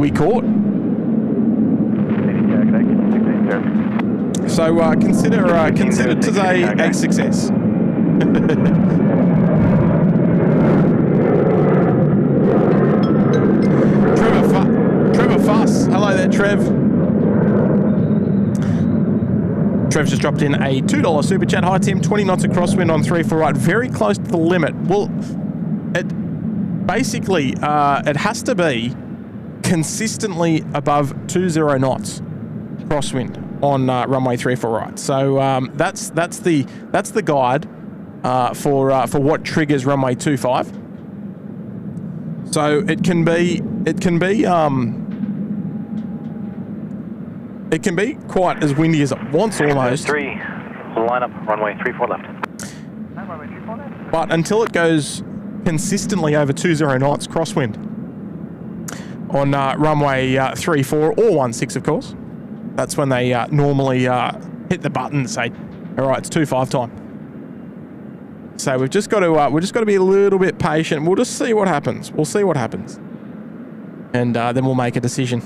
caught. So consider today a success. Trevor Fuss. Hello there, Trev. Trev's just dropped in a $2 super chat. Hi, Tim. 20 knots of crosswind on 3-4 right. Very close to the limit. Well, basically, it has to be consistently above 20 knots. crosswind on runway 34 right. So that's the guide for what triggers runway 25. So it can be quite as windy as it wants almost. 3, line up, runway 34 left. But until it goes consistently over 20 knots crosswind on runway 34 or 16, of course, that's when they normally hit the button and say, all right, it's 25 time. So we've just got to be a little bit patient. We'll just see what happens. We'll see what happens, and then we'll make a decision.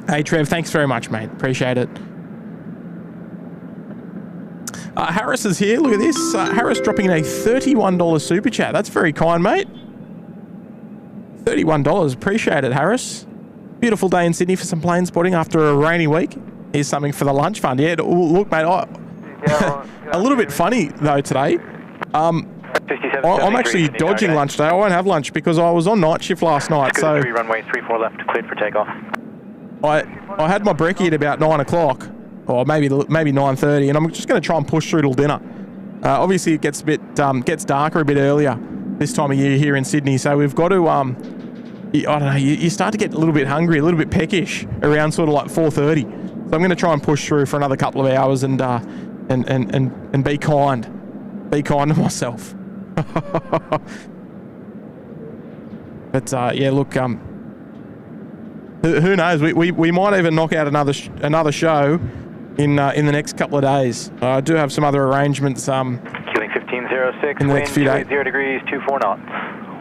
Hey Trev, thanks very much, mate. Appreciate it. Harris is here. Look at this. Harris dropping in a $31 super chat. That's very kind, mate. $31. Appreciate it, Harris. Beautiful day in Sydney for some plane spotting after a rainy week. Here's something for the lunch fund. Yeah, look, mate. A little bit funny though today. I'm actually dodging lunch today. I won't have lunch because I was on night shift last night. So runway 34 left, cleared for takeoff. I had my brekkie at about 9 o'clock, or maybe 9:30, and I'm just going to try and push through till dinner. Obviously, it gets a bit gets darker a bit earlier this time of year here in Sydney, so we've got to I don't know. You start to get a little bit hungry, a little bit peckish around sort of like 4:30. So I'm going to try and push through for another couple of hours and be kind to myself. But yeah, look. Who knows? We might even knock out another show in the next couple of days. I do have some other arrangements. Keeling 1506, in the next few days. 0 degrees, 24 knots,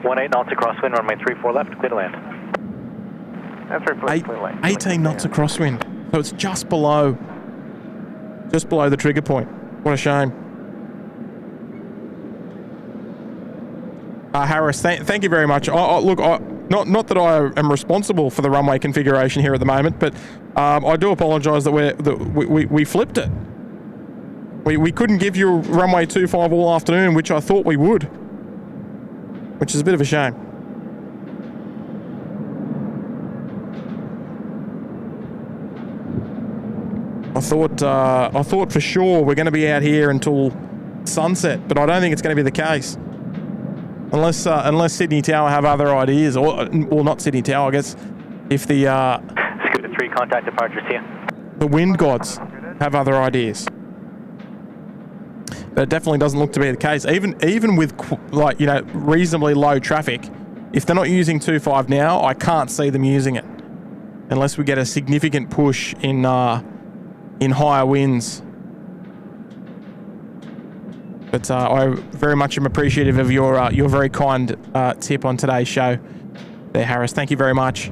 18 knots across wind, runway 34 left, clear to land. 18 knots of crosswind, so it's just below the trigger point. What a shame. Harris, thank you very much. Look, not that I am responsible for the runway configuration here at the moment, but I do apologise that we flipped it. We couldn't give you runway 25 all afternoon, which I thought we would, which is a bit of a shame. I thought for sure we're going to be out here until sunset, but I don't think it's going to be the case. Unless Sydney Tower have other ideas, or not Sydney Tower, I guess, if the Scooter 3, contact departures here. The wind gods have other ideas. But it definitely doesn't look to be the case. Even with reasonably low traffic, if they're not using 25 now, I can't see them using it unless we get a significant push in higher winds. But I very much am appreciative of your very kind tip on today's show there, Harris. Thank you very much.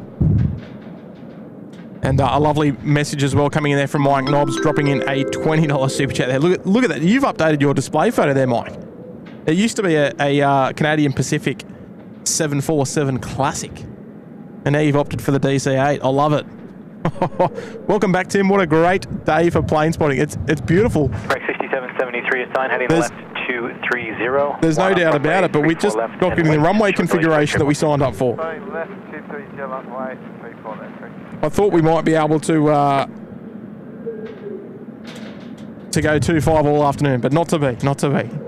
And a lovely message as well coming in there from Mike Nobbs, dropping in a $20 super chat there. Look at that. You've updated your display photo there, Mike. It used to be a Canadian Pacific 747 Classic. And now you've opted for the DC-8. I love it. Welcome back, Tim. What a great day for plane spotting. It's beautiful. Break 6773 is signed, heading left 230. There's no doubt about it, but we just got getting the runway configuration that we signed up for. I thought we might be able to go 25 all afternoon, but not to be.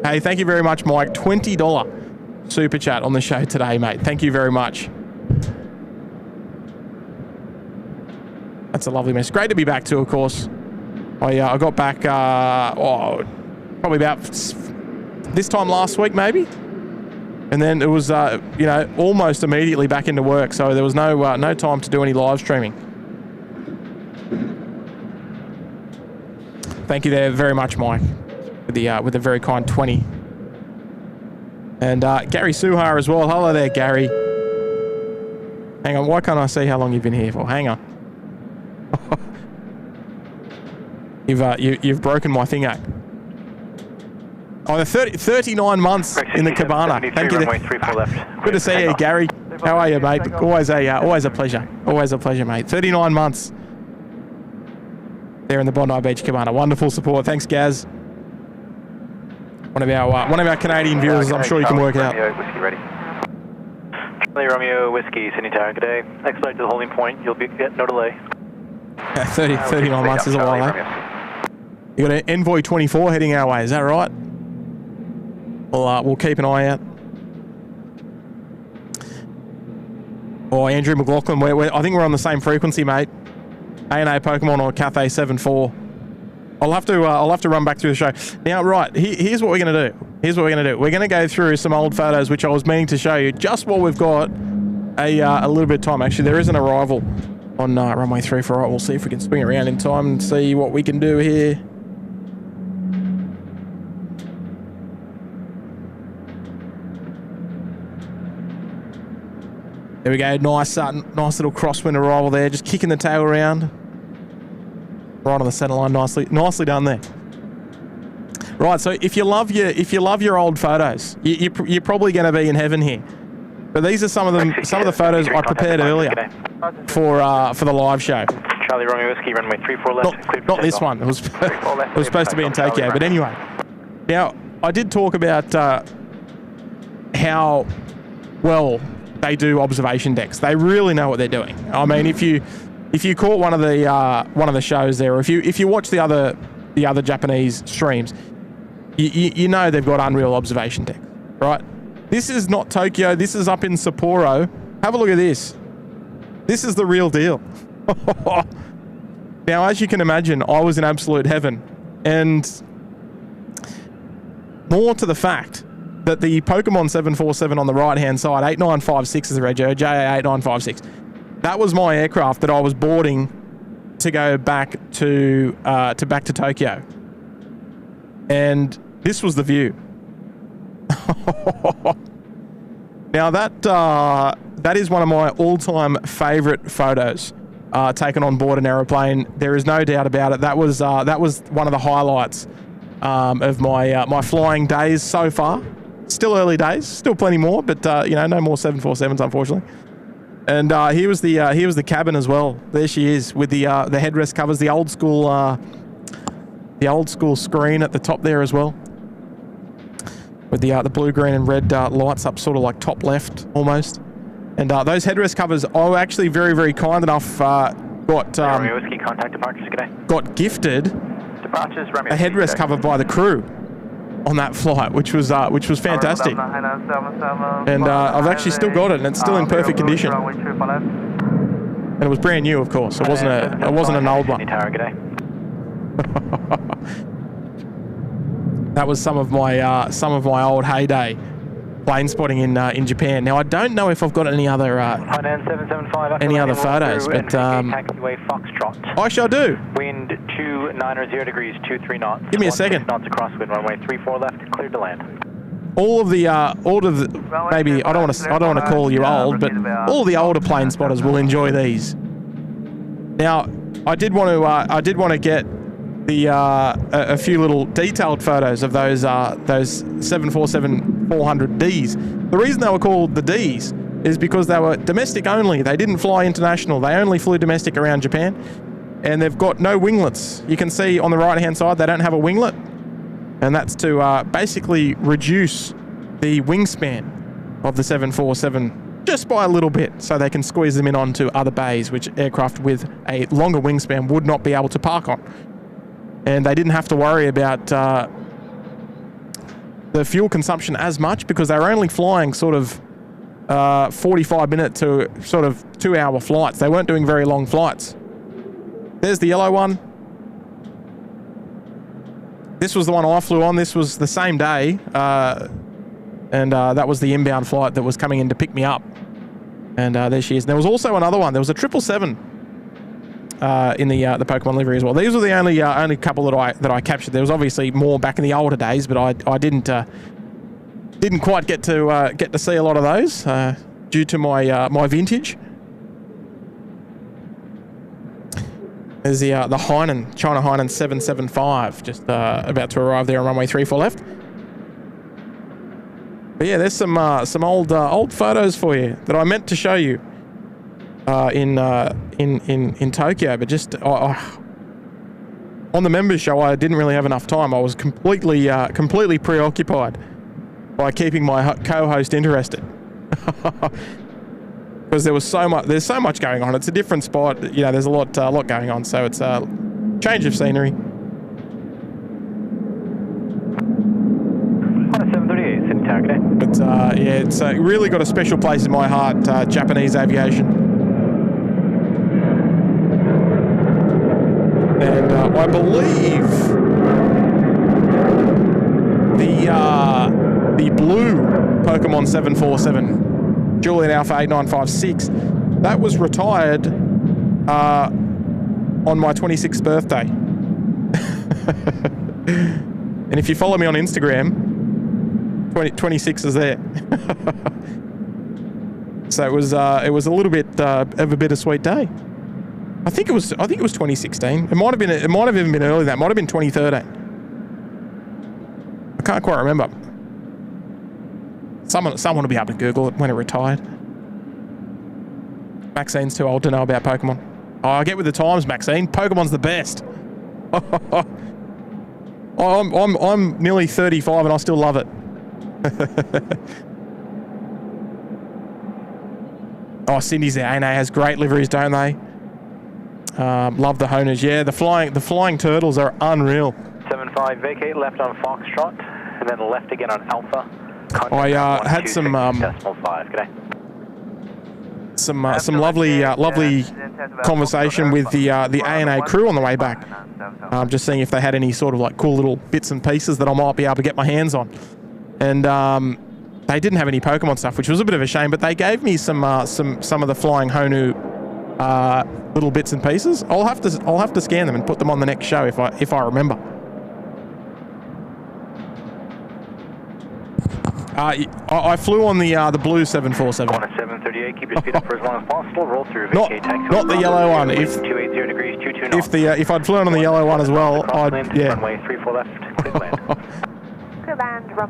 Hey, thank you very much, Mike. $20 super chat on the show today, mate. Thank you very much. That's a lovely mess. Great to be back too, of course. I got back probably about this time last week, maybe. And then it was, almost immediately back into work. So there was no time to do any live streaming. Thank you there very much, Mike, with the very kind 20. And Gary Suhar as well. Hello there, Gary. Hang on. Why can't I see how long you've been here for? Hang on. You've broken my thing out. Oh, 39 months in the cabana. Thank you. Good to see you, Gary. How are you, mate? Always a pleasure. Always a pleasure, mate. 39 months there in the Bondi Beach cabana. Wonderful support. Thanks, Gaz. One of our Canadian viewers. I'm sure you can work it out. Whiskey ready. Charlie Romeo Whiskey, Sydney Tower. Good day. Expedite to the holding point. You'll get no delay. Yeah, 39 months is a while, eh? You got an Envoy 24 heading our way, is that right? We'll keep an eye out. Oh, Andrew McLaughlin, I think we're on the same frequency, mate. A&A Pokemon or Cathay 74. I'll have to run back through the show. Now, right, here's what we're going to do. We're going to go through some old photos, which I was meaning to show you just while we've got a little bit of time. Actually, there is an arrival on runway 34. We'll see if we can swing around in time and see what we can do here. There we go. Nice little crosswind arrival there. Just kicking the tail around. Right on the centre line. Nicely done there. Right. So if you love your old photos, you're probably going to be in heaven here. But these are some of the photos I prepared earlier for the live show. Charlie Romeo Whiskey, runway 34 left. Not this one. It was supposed to be in Tokyo. But anyway, now I did talk about how well they do observation decks. They really know what they're doing. I mean, if you caught one of the shows there, or if you watch the other Japanese streams, you know they've got unreal observation decks, right? This is not Tokyo. This is up in Sapporo. Have a look at this. This is the real deal. Now, as you can imagine, I was in absolute heaven, and more to the fact that the Pokemon 747 on the right-hand side, 8956 is the rego, JA8956. That was my aircraft that I was boarding to go back to Tokyo, and this was the view. Now that is one of my all-time favourite photos taken on board an aeroplane. There is no doubt about it. That was one of the highlights of my flying days so far. Still early days, still plenty more, but no more 747s unfortunately. And here was the cabin as well. There she is with the headrest covers, the old school screen at the top there as well, with the blue, green, and red lights up, sort of like top left almost. And those headrest covers, I was actually very, very kind enough got gifted a headrest cover by the crew on that flight, which was fantastic. And I've actually still got it, and it's still in perfect condition. And it was brand new, of course. It wasn't an old one. That was some of my old heyday plane spotting in Japan. Now I don't know if I've got any other photos, but I shall do. Wind 290 degrees, 23 knots. Give me a second. 6 knots across wind, runway 34 left, cleared to land. All of the maybe I don't want to call you old, but all the older plane spotters will enjoy these. Now I did want to get a few little detailed photos of those 747-400Ds. The reason they were called the Ds is because they were domestic only. They didn't fly international. They only flew domestic around Japan, and they've got no winglets. You can see on the right-hand side they don't have a winglet, and that's to basically reduce the wingspan of the 747 just by a little bit, so they can squeeze them in onto other bays, which aircraft with a longer wingspan would not be able to park on. And they didn't have to worry about the fuel consumption as much, because they were only flying sort of 45-minute to sort of 2-hour flights. They weren't doing very long flights. There's the yellow one. This was the one I flew on. This was the same day, and that was the inbound flight that was coming in to pick me up. And there she is. And there was also another one. There was a 777 in the Pokemon livery as well. These were the only couple that I captured. There was obviously more back in the older days, but I didn't quite get to see a lot of those due to my vintage. There's the Hainan, China Hainan 775, just about to arrive there on runway 34 left. But yeah, there's some old photos for you that I meant to show you in Tokyo, but just on the members show I didn't really have enough time. I was completely preoccupied by keeping my co-host interested. because there's so much going on. It's a different spot. You know, there's a lot going on. So it's a change of scenery. 738, Sydney Tower, okay? But yeah, it's really got a special place in my heart, Japanese aviation. And I believe the blue Pokemon 747, Julian Alpha 8956, that was retired on my 26th birthday. And if you follow me on Instagram, 26 is there. So it was a little bit of a bittersweet day. I think it was 2016. It might have even been earlier than that. It might have been 2013. I can't quite remember. Someone will be able to Google it when it retired. Maxine's too old to know about Pokemon. Oh, I get with the times, Maxine. Pokemon's the best. I'm nearly 35 and I still love it. Oh, Cindy's there. ANA has great liveries, don't they? Love the Honers. Yeah, the flying turtles are unreal. 75, vacate left on Foxtrot, and then left again on Alpha. I had some lovely conversation with the ANA crew on the way back. Just seeing if they had any sort of like cool little bits and pieces that I might be able to get my hands on. And they didn't have any Pokemon stuff, which was a bit of a shame. But they gave me some of the flying Honu little bits and pieces. I'll have to scan them and put them on the next show if I remember. I flew on the blue 747. On a 738, keep your speed up for as long as possible. Roll through. Not the yellow one. If 280 degrees, 22 knots. If I'd flown on the yellow one as well, yeah. Runway 34 left. Clear land.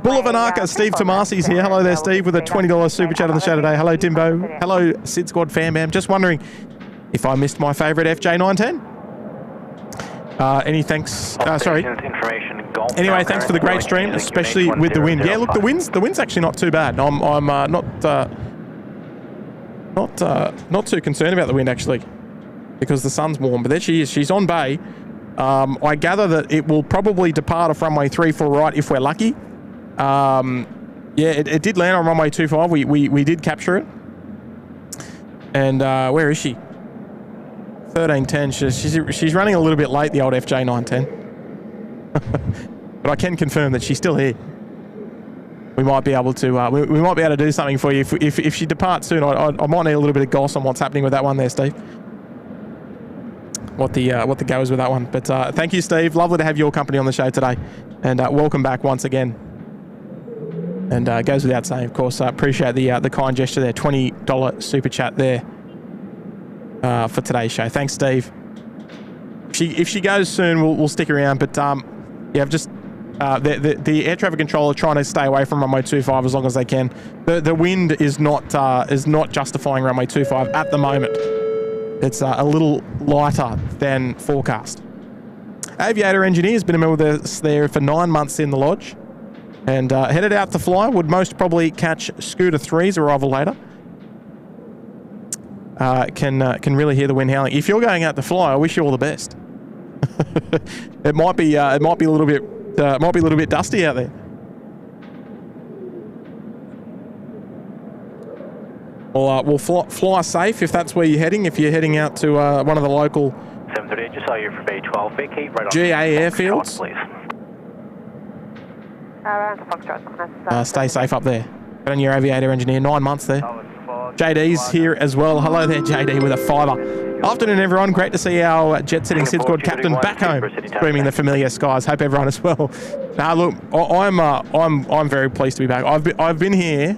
Bull of Anarka, Steve Tomasi's here. Hello there, Steve, with a $20 super chat on the show today. Hello, Timbo. Hello, Sid Squad Fan Bam. Just wondering if I missed my favourite FJ910. Any thanks? Sorry. Anyway, thanks for the great stream, especially with the wind. Yeah, look, the wind's actually not too bad. I'm not too concerned about the wind actually, because the sun's warm. But there she is. She's on bay. I gather that it will probably depart off runway 34 right if we're lucky. Yeah, it did land on runway 25. We did capture it. And where is she? 1310. She's running a little bit late, the old FJ910. But I can confirm that she's still here. We might be able to we might be able to do something for you if she departs soon. I might need a little bit of goss on what's happening with that one there, Steve. What the go is with that one. But thank you, Steve. Lovely to have your company on the show today, and welcome back once again. And goes without saying, of course, I appreciate the kind gesture there. $20 super chat there for today's show. Thanks, Steve. If she goes soon, we'll stick around. But yeah, I've just the air traffic controller trying to stay away from runway 25 as long as they can. The wind is not justifying runway 25 at the moment. It's a little lighter than forecast. Aviator engineer has been with us there for 9 months in the lodge, and headed out to fly. Would most probably catch Scooter 3's arrival later. Can really hear the wind howling. If you're going out to fly, I wish you all the best. It might be a little bit dusty out there. We'll fly safe if that's where you're heading. If you're heading out to one of the local 738, just saw you for Bay 12, vacate right on GA airfields. Stay safe up there. Put on your aviator engineer. 9 months there. JD's here as well. Hello there, JD, with a $5. Afternoon, everyone. Great to see our jet-setting SydSquad captain back home, screaming the familiar skies. Hope everyone is well. Now, look, I'm very pleased to be back. I've been here.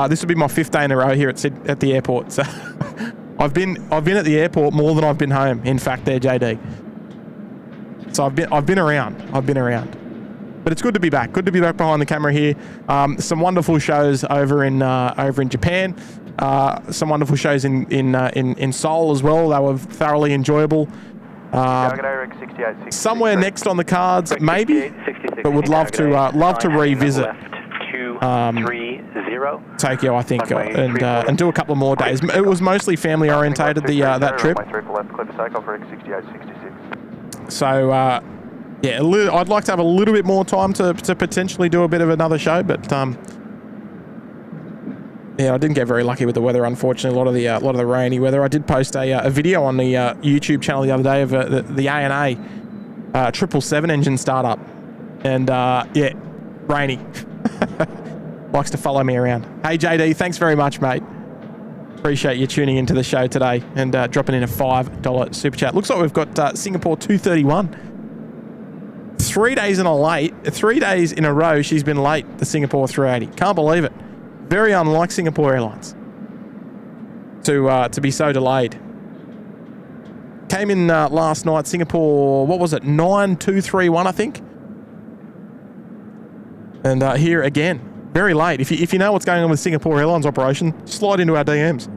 This will be my 5th day in a row here at the airport. So I've been at the airport more than I've been home. In fact, there, JD. So I've been around. But it's good to be back. Good to be back behind the camera here. Some wonderful shows over in Japan. Some wonderful shows in Seoul as well. They were thoroughly enjoyable. Somewhere next on the cards, maybe. But would love to revisit. Tokyo, I think, and do a couple of more days. It was mostly family orientated, that trip. So, yeah, I'd like to have a little bit more time to potentially do a bit of another show, but yeah, I didn't get very lucky with the weather, unfortunately. A lot of the rainy weather. I did post a video on the YouTube channel the other day of the A&A 777 engine startup, and yeah, rainy. Likes to follow me around. Hey JD, thanks very much, mate. Appreciate you tuning into the show today and dropping in a $5 super chat. Looks like we've got Singapore 231. 3 days in a row she's been late, the Singapore 380. Can't believe it. Very unlike Singapore Airlines to be so delayed. Came in last night, Singapore, what was it, 9231, I think. And here again, very late. If you know what's going on with Singapore Airlines operation, slide into our DMs.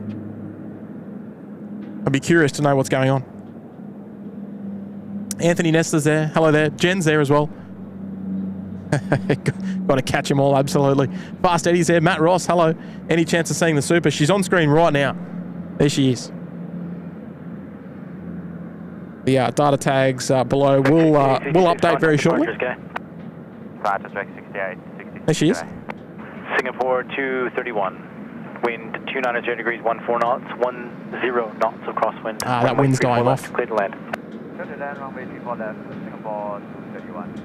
I'd be curious to know what's going on. Anthony Nesta's there. Hello there. Jen's there as well. Got to catch them all, absolutely. Fast Eddie's there. Matt Ross, hello. Any chance of seeing the super? She's on screen right now. There she is. The data tags below will update very shortly. There she is. Singapore 231. Wind 290 degrees, 14 knots, 10 knots of crosswind. That wind's going off. Clear to land. Turn to land, runway 34 left, Singapore 231.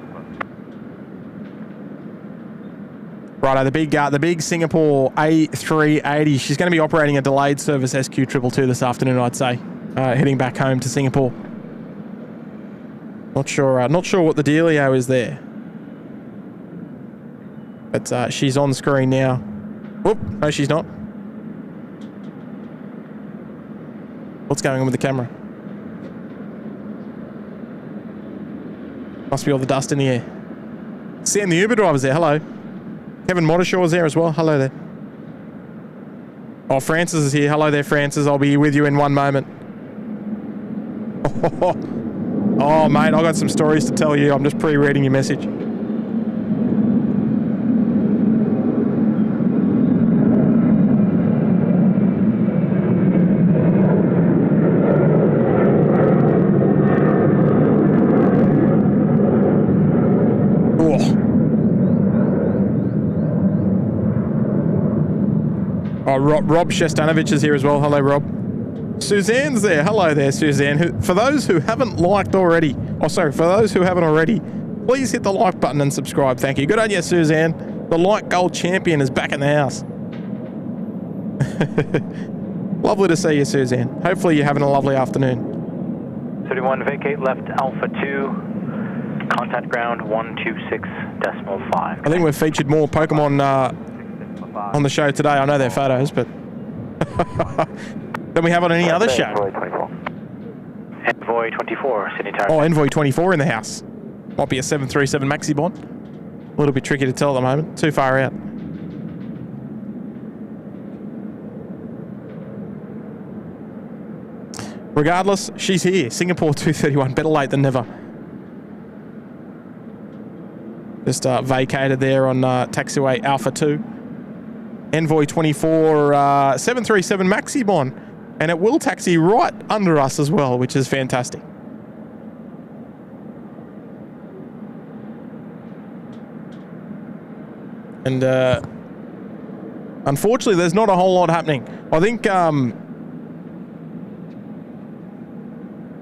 Righto, the big Singapore A380. She's going to be operating a delayed service SQ222 this afternoon, I'd say. Heading back home to Singapore. Not sure what the dealio is there. But she's on screen now. Whoop, no, she's not. What's going on with the camera? Must be all the dust in the air. Sam, the Uber driver's there. Hello. Kevin Moddershaw's there as well. Hello there. Oh, Francis is here. Hello there, Francis. I'll be with you in one moment. Oh, mate, I got some stories to tell you. I'm just pre-reading your message. Oh, Rob Shestanovich is here as well. Hello, Rob. Suzanne's there. Hello there, Suzanne. For those who haven't liked already, for those who haven't already, please hit the like button and subscribe. Thank you. Good on you, Suzanne. The Light Gold champion is back in the house. Lovely to see you, Suzanne. Hopefully you're having a lovely afternoon. 31, vacate left Alpha 2, contact ground 126.5. I think we've featured more Pokemon on the show today. I know they're photos, but than we have on any other show. Envoy 24, Sydney Tower. Oh, Envoy 24 in the house. Might be a 737 Maxi Bond. A little bit tricky to tell at the moment. Too far out. Regardless, she's here. Singapore 231. Better late than never. Just vacated there on taxiway Alpha 2. Envoy 24 737 Maxi Bond, and it will taxi right under us as well, which is fantastic. And unfortunately, there's not a whole lot happening. I think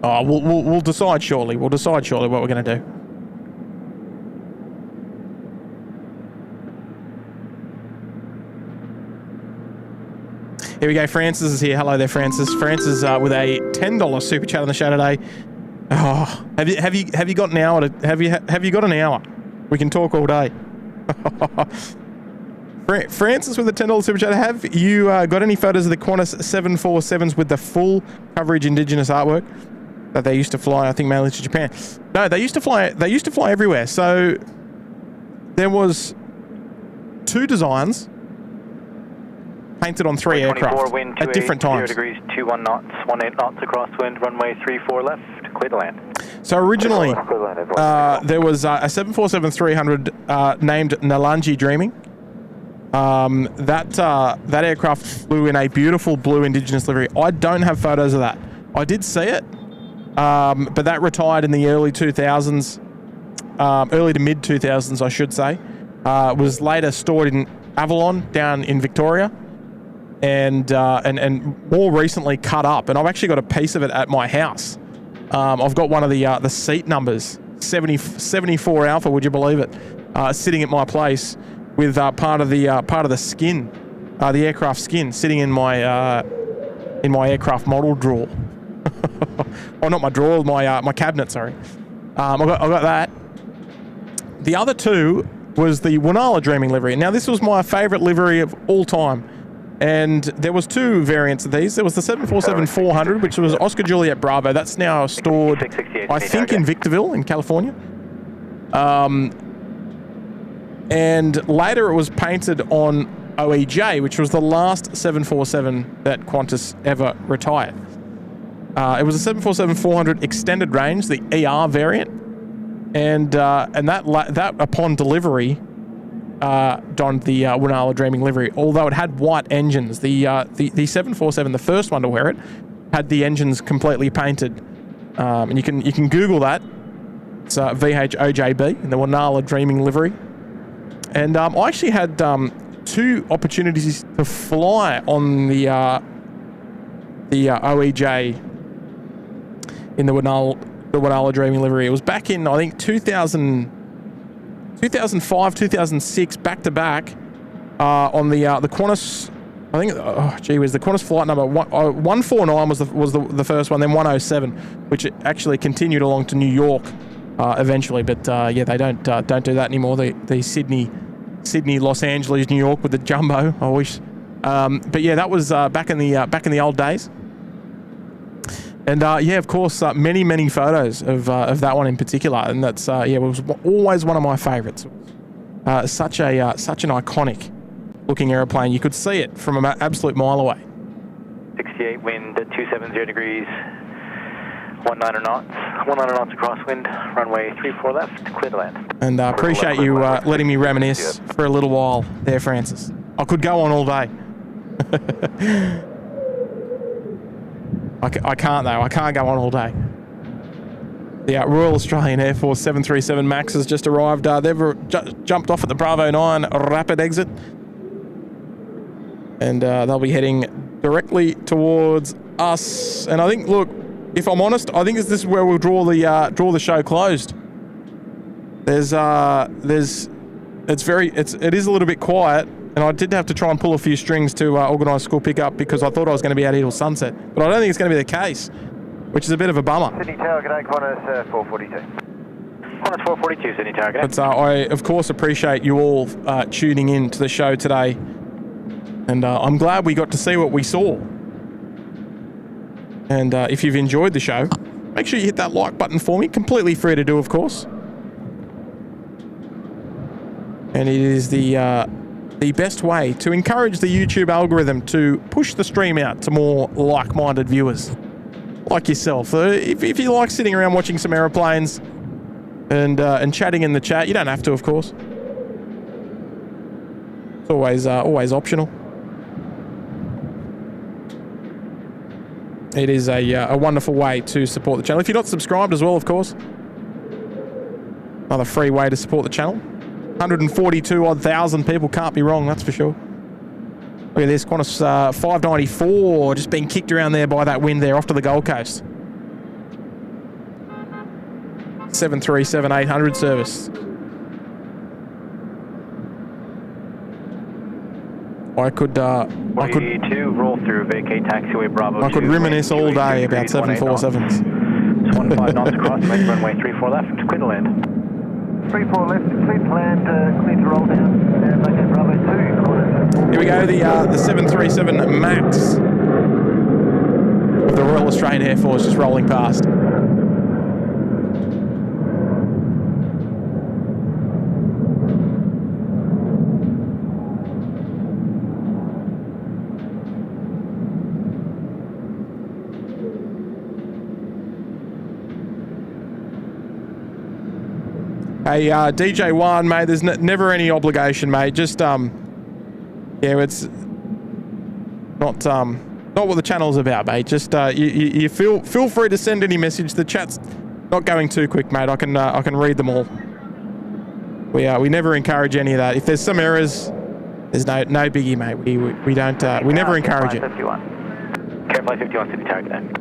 we'll decide shortly. We'll decide shortly what we're going to do. Here we go. Francis is here. Hello there, Francis. Francis with a $10 super chat on the show today. Oh, have you got an hour? Have you got an hour? We can talk all day. Francis with a $10 super chat. Have you got any photos of the Qantas 747s with the full coverage Indigenous artwork that they used to fly? I think mainly to Japan. No, they used to fly. They used to fly everywhere. So there was 2 designs painted on 3 aircraft wind, at different times. 0 degrees, 21 knots, 18 knots across wind, runway 34 left, clear to land. So originally, there was a 747-300 named Nalanji Dreaming, That aircraft flew in a beautiful blue Indigenous livery. I don't have photos of that. I did see it, but that retired in the early 2000s, early to mid 2000s, I should say. Was later stored in Avalon down in Victoria, and more recently cut up. And I've actually got a piece of it at my house. I've got one of the seat numbers, 74 Alpha. Would you believe it? Sitting at my place with part of the skin, the aircraft skin, sitting in my aircraft model drawer. Oh, not my drawer, my cabinet. Sorry. I got that. The other two was the Wonala Dreaming livery. Now, this was my favourite livery of all time. And there was two variants of these. There was the 747-400, which was Oscar Juliet Bravo. That's now stored, I think, in Victorville, in California. And later it was painted on OEJ, which was the last 747 that Qantas ever retired. It was a 747-400 extended range, the ER variant. And that upon delivery, donned the Wonala Dreaming livery, although it had white engines. The 747, the first one to wear it, had the engines completely painted. And you can Google that. It's VHOJB in the Wonala Dreaming livery. And I actually had two opportunities to fly on the OEJ in the Wonala Dreaming livery. It was back in, I think, 2005, 2006, back to back on the Qantas. I think, the Qantas flight number 149 was the first one, then 107, which actually continued along to New York eventually. But yeah, they don't do that anymore. The Sydney, Los Angeles, New York with the jumbo. I wish. But yeah, that was back in the old days. And yeah, of course, many photos of that one in particular, and that's it was always one of my favourites. Such an iconic looking aeroplane. You could see it from an absolute mile away. 68 wind at 270 degrees, 19 knots, 19 knots across wind, runway 34 left, clear to land. And appreciate you letting me reminisce for a little while there, Francis. I could go on all day. I can't though. I can't go on all day. The Royal Australian Air Force 737 MAX has just arrived. They've jumped off at the Bravo 9 rapid exit, and they'll be heading directly towards us. And I think, look, if I'm honest, I think this is where we'll draw the show closed. It is a little bit quiet. And I did have to try and pull a few strings to organise school pickup because I thought I was going to be out here till sunset. But I don't think it's going to be the case, which is a bit of a bummer. Sydney Tower, g'day, Qantas 442. Qantas 442, Sydney Tower, g'day. But I, of course, appreciate you all tuning in to the show today. And I'm glad we got to see what we saw. And if you've enjoyed the show, make sure you hit that like button for me. Completely free to do, of course. And it is the best way to encourage the YouTube algorithm to push the stream out to more like-minded viewers like yourself. If you like sitting around watching some aeroplanes and chatting in the chat, you don't have to, of course. It's always optional. It is a wonderful way to support the channel. If you're not subscribed as well, of course, another free way to support the channel. 142,000 people, can't be wrong, that's for sure. Look at this, Qantas 594 just being kicked around there by that wind there off to the Gold Coast. 737-800 service. I could roll through vacate taxiway Bravo. I could reminisce all day about 747s. 15 knots across wind, runway 34 left, clear to land. 34 left, clear to land, clear to roll down, vacate Bravo 2. Here we go, the 737 MAX of the Royal Australian Air Force just rolling past. Hey, DJ1, mate, there's never any obligation, mate. Just Yeah, it's not what the channel's about, mate. Just you feel free to send any message. The chat's not going too quick, mate. I can read them all. We never encourage any of that. If there's some errors, there's no biggie, mate. We don't we never encourage it. Flight 51 to be targeted.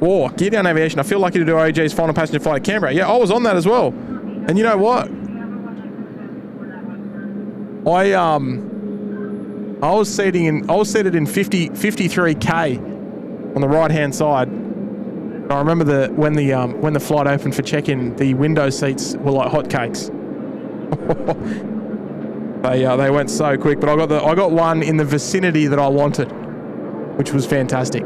Oh, Gear Down Aviation. I feel lucky to do OJ's final passenger flight to Canberra. Yeah, I was on that as well. And you know what? I was seated in 53K on the right hand side. And I remember when the flight opened for check-in, the window seats were like hotcakes. They went so quick, but I got one in the vicinity that I wanted, which was fantastic.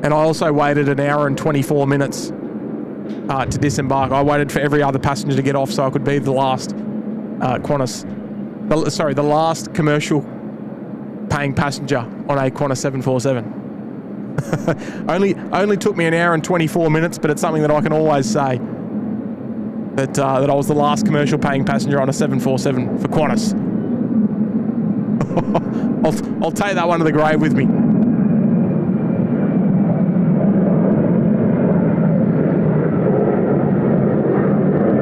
And I also waited an hour and 24 minutes to disembark. I waited for every other passenger to get off so I could be the last Qantas, the last commercial paying passenger on a Qantas 747. only took me an hour and 24 minutes, but it's something that I can always say. That I was the last commercial paying passenger on a 747 for Qantas. I'll take that one to the grave with me.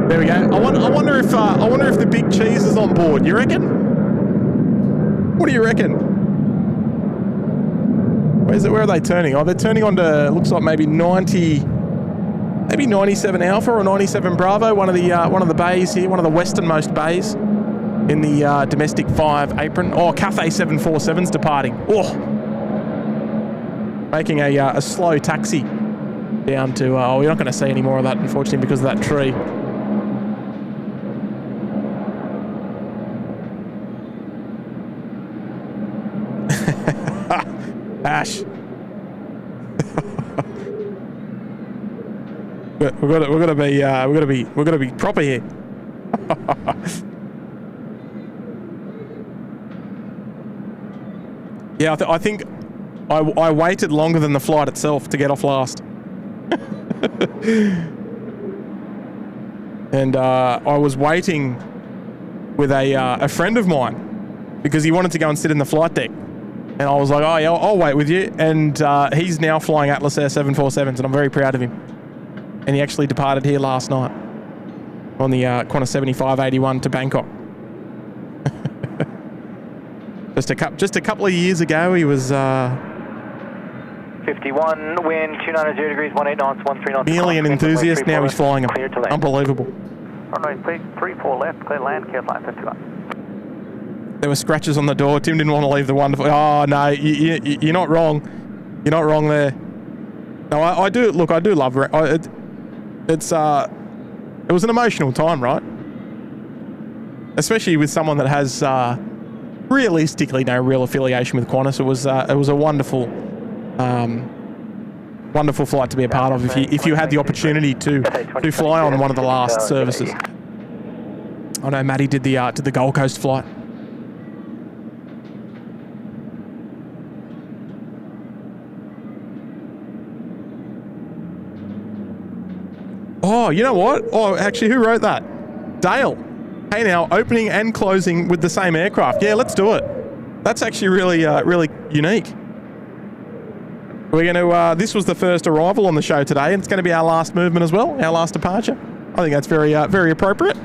There we go. I wonder if the big cheese is on board. You reckon? What do you reckon? Where are they turning? Oh, they're turning onto, looks like maybe 97 Alpha or 97 Bravo. One of the bays here, one of the westernmost bays in the domestic 5 apron. Oh, Cathay 747's departing. Oh, making a slow taxi down to. Oh, we're not going to see any more of that, unfortunately, because of that tree. Ash. We're gonna be proper here. Yeah, I think I waited longer than the flight itself to get off last. And I was waiting with a friend of mine because he wanted to go and sit in the flight deck. And I was like, oh yeah, I'll wait with you. And he's now flying Atlas Air 747s, and I'm very proud of him. And he actually departed here last night on the Qantas 7581 to Bangkok. just a couple of years ago, he was 51, wind 290 degrees, 18 knots, 13 knots. Nearly an enthusiast. Now he's flying them. Unbelievable. Runway 34 left, clear land, clear flight 51. There were scratches on the door. Tim didn't want to leave the wonderful. Oh no, you're not wrong. You're not wrong there. No, I do. Look, I do love it. It was an emotional time, right? Especially with someone that has realistically no real affiliation with Qantas. It was a wonderful, wonderful flight to be a part of. If you had the opportunity to fly on one of the last services. I know Matty did the Gold Coast flight. Oh, you know what? Oh, actually, who wrote that? Dale. Hey now, opening and closing with the same aircraft. Yeah, let's do it. That's actually really unique. We're going to, this was the first arrival on the show today, and it's going to be our last movement as well, our last departure. I think that's very appropriate.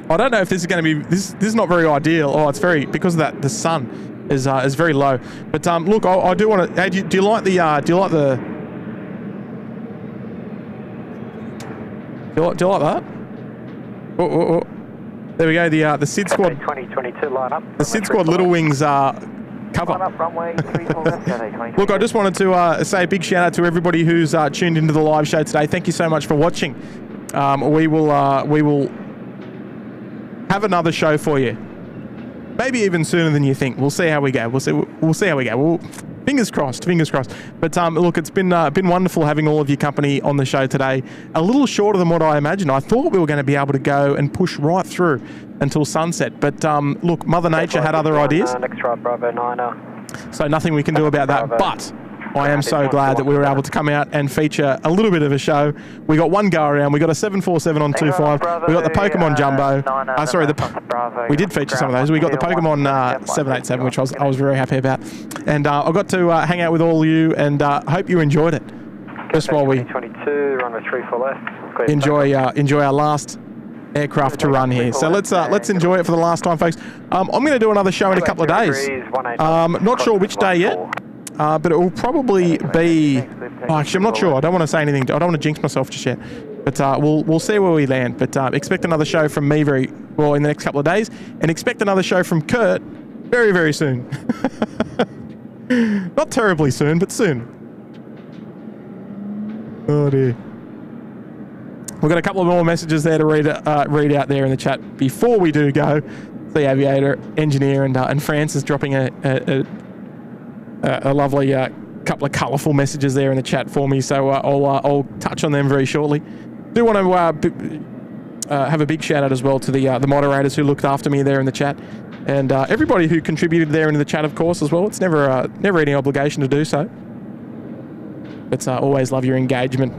I don't know if this is going to be, this is not very ideal. Oh, it's very, because of that, the sun is very low. But look, I do want to, hey, do you like the, Do you like that? Oh. There we go. The SydSquad 2022 line up. The SydSquad Little Wings cover. Line up, runway 34 left, Look, I just wanted to say a big shout out to everybody who's tuned into the live show today. Thank you so much for watching. We will have another show for you. Maybe even sooner than you think. We'll see how we go. We'll see how we go. Fingers crossed. But look, it's been wonderful having all of your company on the show today. A little shorter than what I imagined. I thought we were going to be able to go and push right through until sunset. But look, Mother Nature had other ideas. Next right, Bravo 9. So nothing we can do about that. But I am so glad that we were able to come out and feature a little bit of a show. We got one go around. We got a 747 on 25. We got the Pokemon Jumbo. We did feature some of those. We got the Pokemon 787, which I was very happy about. And I got to hang out with all of you, and hope you enjoyed it. Just while we runway 34 left. enjoy our last aircraft to run here. So let's enjoy it for the last time, folks. I'm going to do another show in a couple of days. Not sure which day yet, but it will probably be... Oh, actually, I'm not sure. I don't want to say anything. I don't want to jinx myself just yet. But we'll see where we land. But expect another show from me in the next couple of days, and expect another show from Kurt very, very soon. Not terribly soon, but soon. Oh dear. We've got a couple of more messages there to read out there in the chat before we do go. The aviator, engineer, and Francis dropping a lovely couple of colourful messages there in the chat for me. So I'll touch on them very shortly. Do want to have a big shout out as well to the moderators who looked after me there in the chat, and everybody who contributed there in the chat, of course, as well. It's never any obligation to do so. But always love your engagement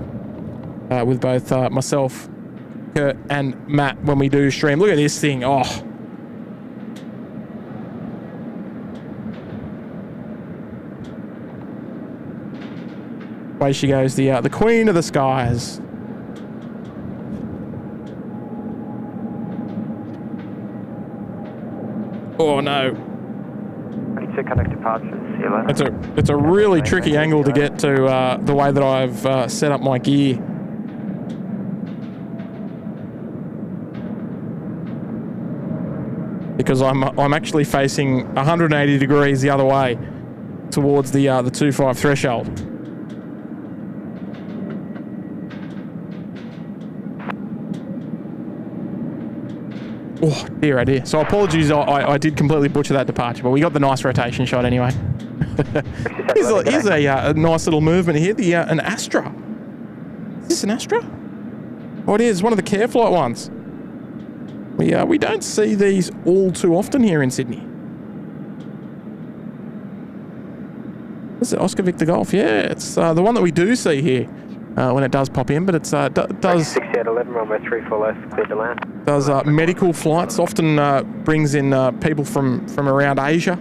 with both myself, Kurt, and Matt when we do stream. Look at this thing. Oh. Away she goes, the queen of the skies. Oh no. Connect departures. It's a really tricky angle to get to the way that I've set up my gear. Because I'm actually facing 180 degrees the other way towards the 2.5 threshold. Oh dear, oh dear. So apologies, I did completely butcher that departure, but we got the nice rotation shot anyway. Here's a nice little movement here. An Astra. Is this an Astra? Oh, it is. One of the Care Flight ones. We don't see these all too often here in Sydney. Is it Oscar Victor Golf? Yeah, it's the one that we do see here when it does pop in, but it's does 6811 runway 34 left, clear to land. Does medical flights, often brings in people from around Asia.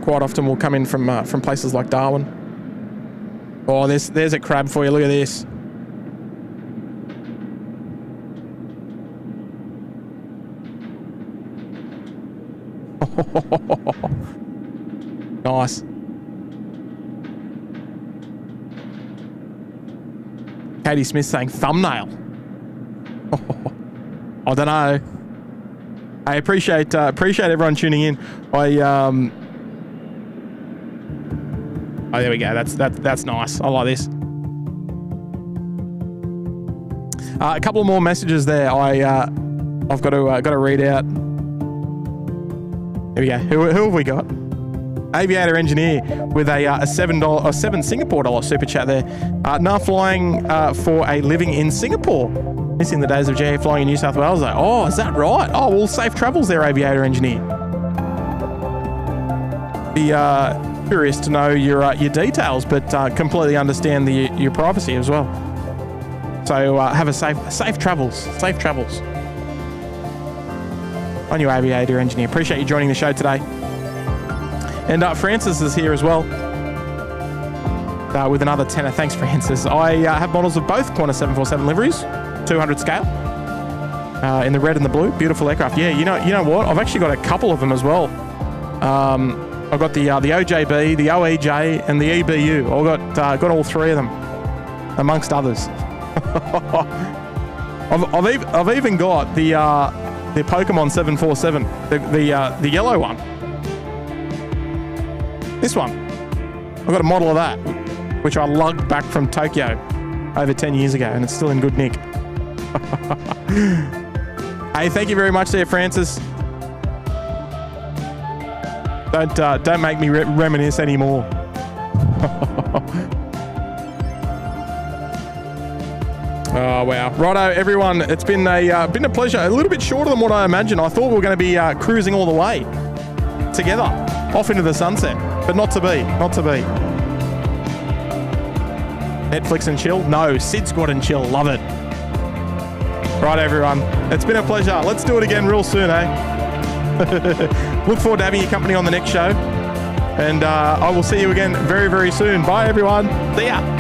Quite often will come in from places like Darwin. Oh, there's a crab for you. Look at this. Nice. Katie Smith saying thumbnail. I don't know. I appreciate everyone tuning in. Oh, there we go. That's nice. I like this. A couple more messages there. I've got to read out. There we go. Who have we got? Aviator engineer with a $7 Singapore dollar super chat there. Now flying for a living in Singapore. Missing the days of GA flying in New South Wales though. Oh, is that right? Oh, well, safe travels there, aviator engineer. Be curious to know your details, but completely understand your privacy as well. So have a safe travels. Safe travels. On your aviator engineer. Appreciate you joining the show today. And Francis is here as well with another tenner. Thanks, Francis. I have models of both Qantas 747 liveries, 200 scale, in the red and the blue. Beautiful aircraft. Yeah, you know what? I've actually got a couple of them as well. I've got the OJB, the OEJ, and the EBU. I've got all three of them, amongst others. I've even got the Pokemon 747, the yellow one. This one. I've got a model of that, which I lugged back from Tokyo over 10 years ago, and it's still in good nick. Hey, thank you very much there, Francis. Don't make me reminisce anymore. Oh wow! Righto, everyone. It's been a pleasure. A little bit shorter than what I imagined. I thought we were going to be cruising all the way together off into the sunset. but not to be. Not to be. Netflix and chill? No, SydSquad and chill. Love it. Right, everyone. It's been a pleasure. Let's do it again real soon, eh? Look forward to having your company on the next show. And I will see you again very, very soon. Bye, everyone. See ya.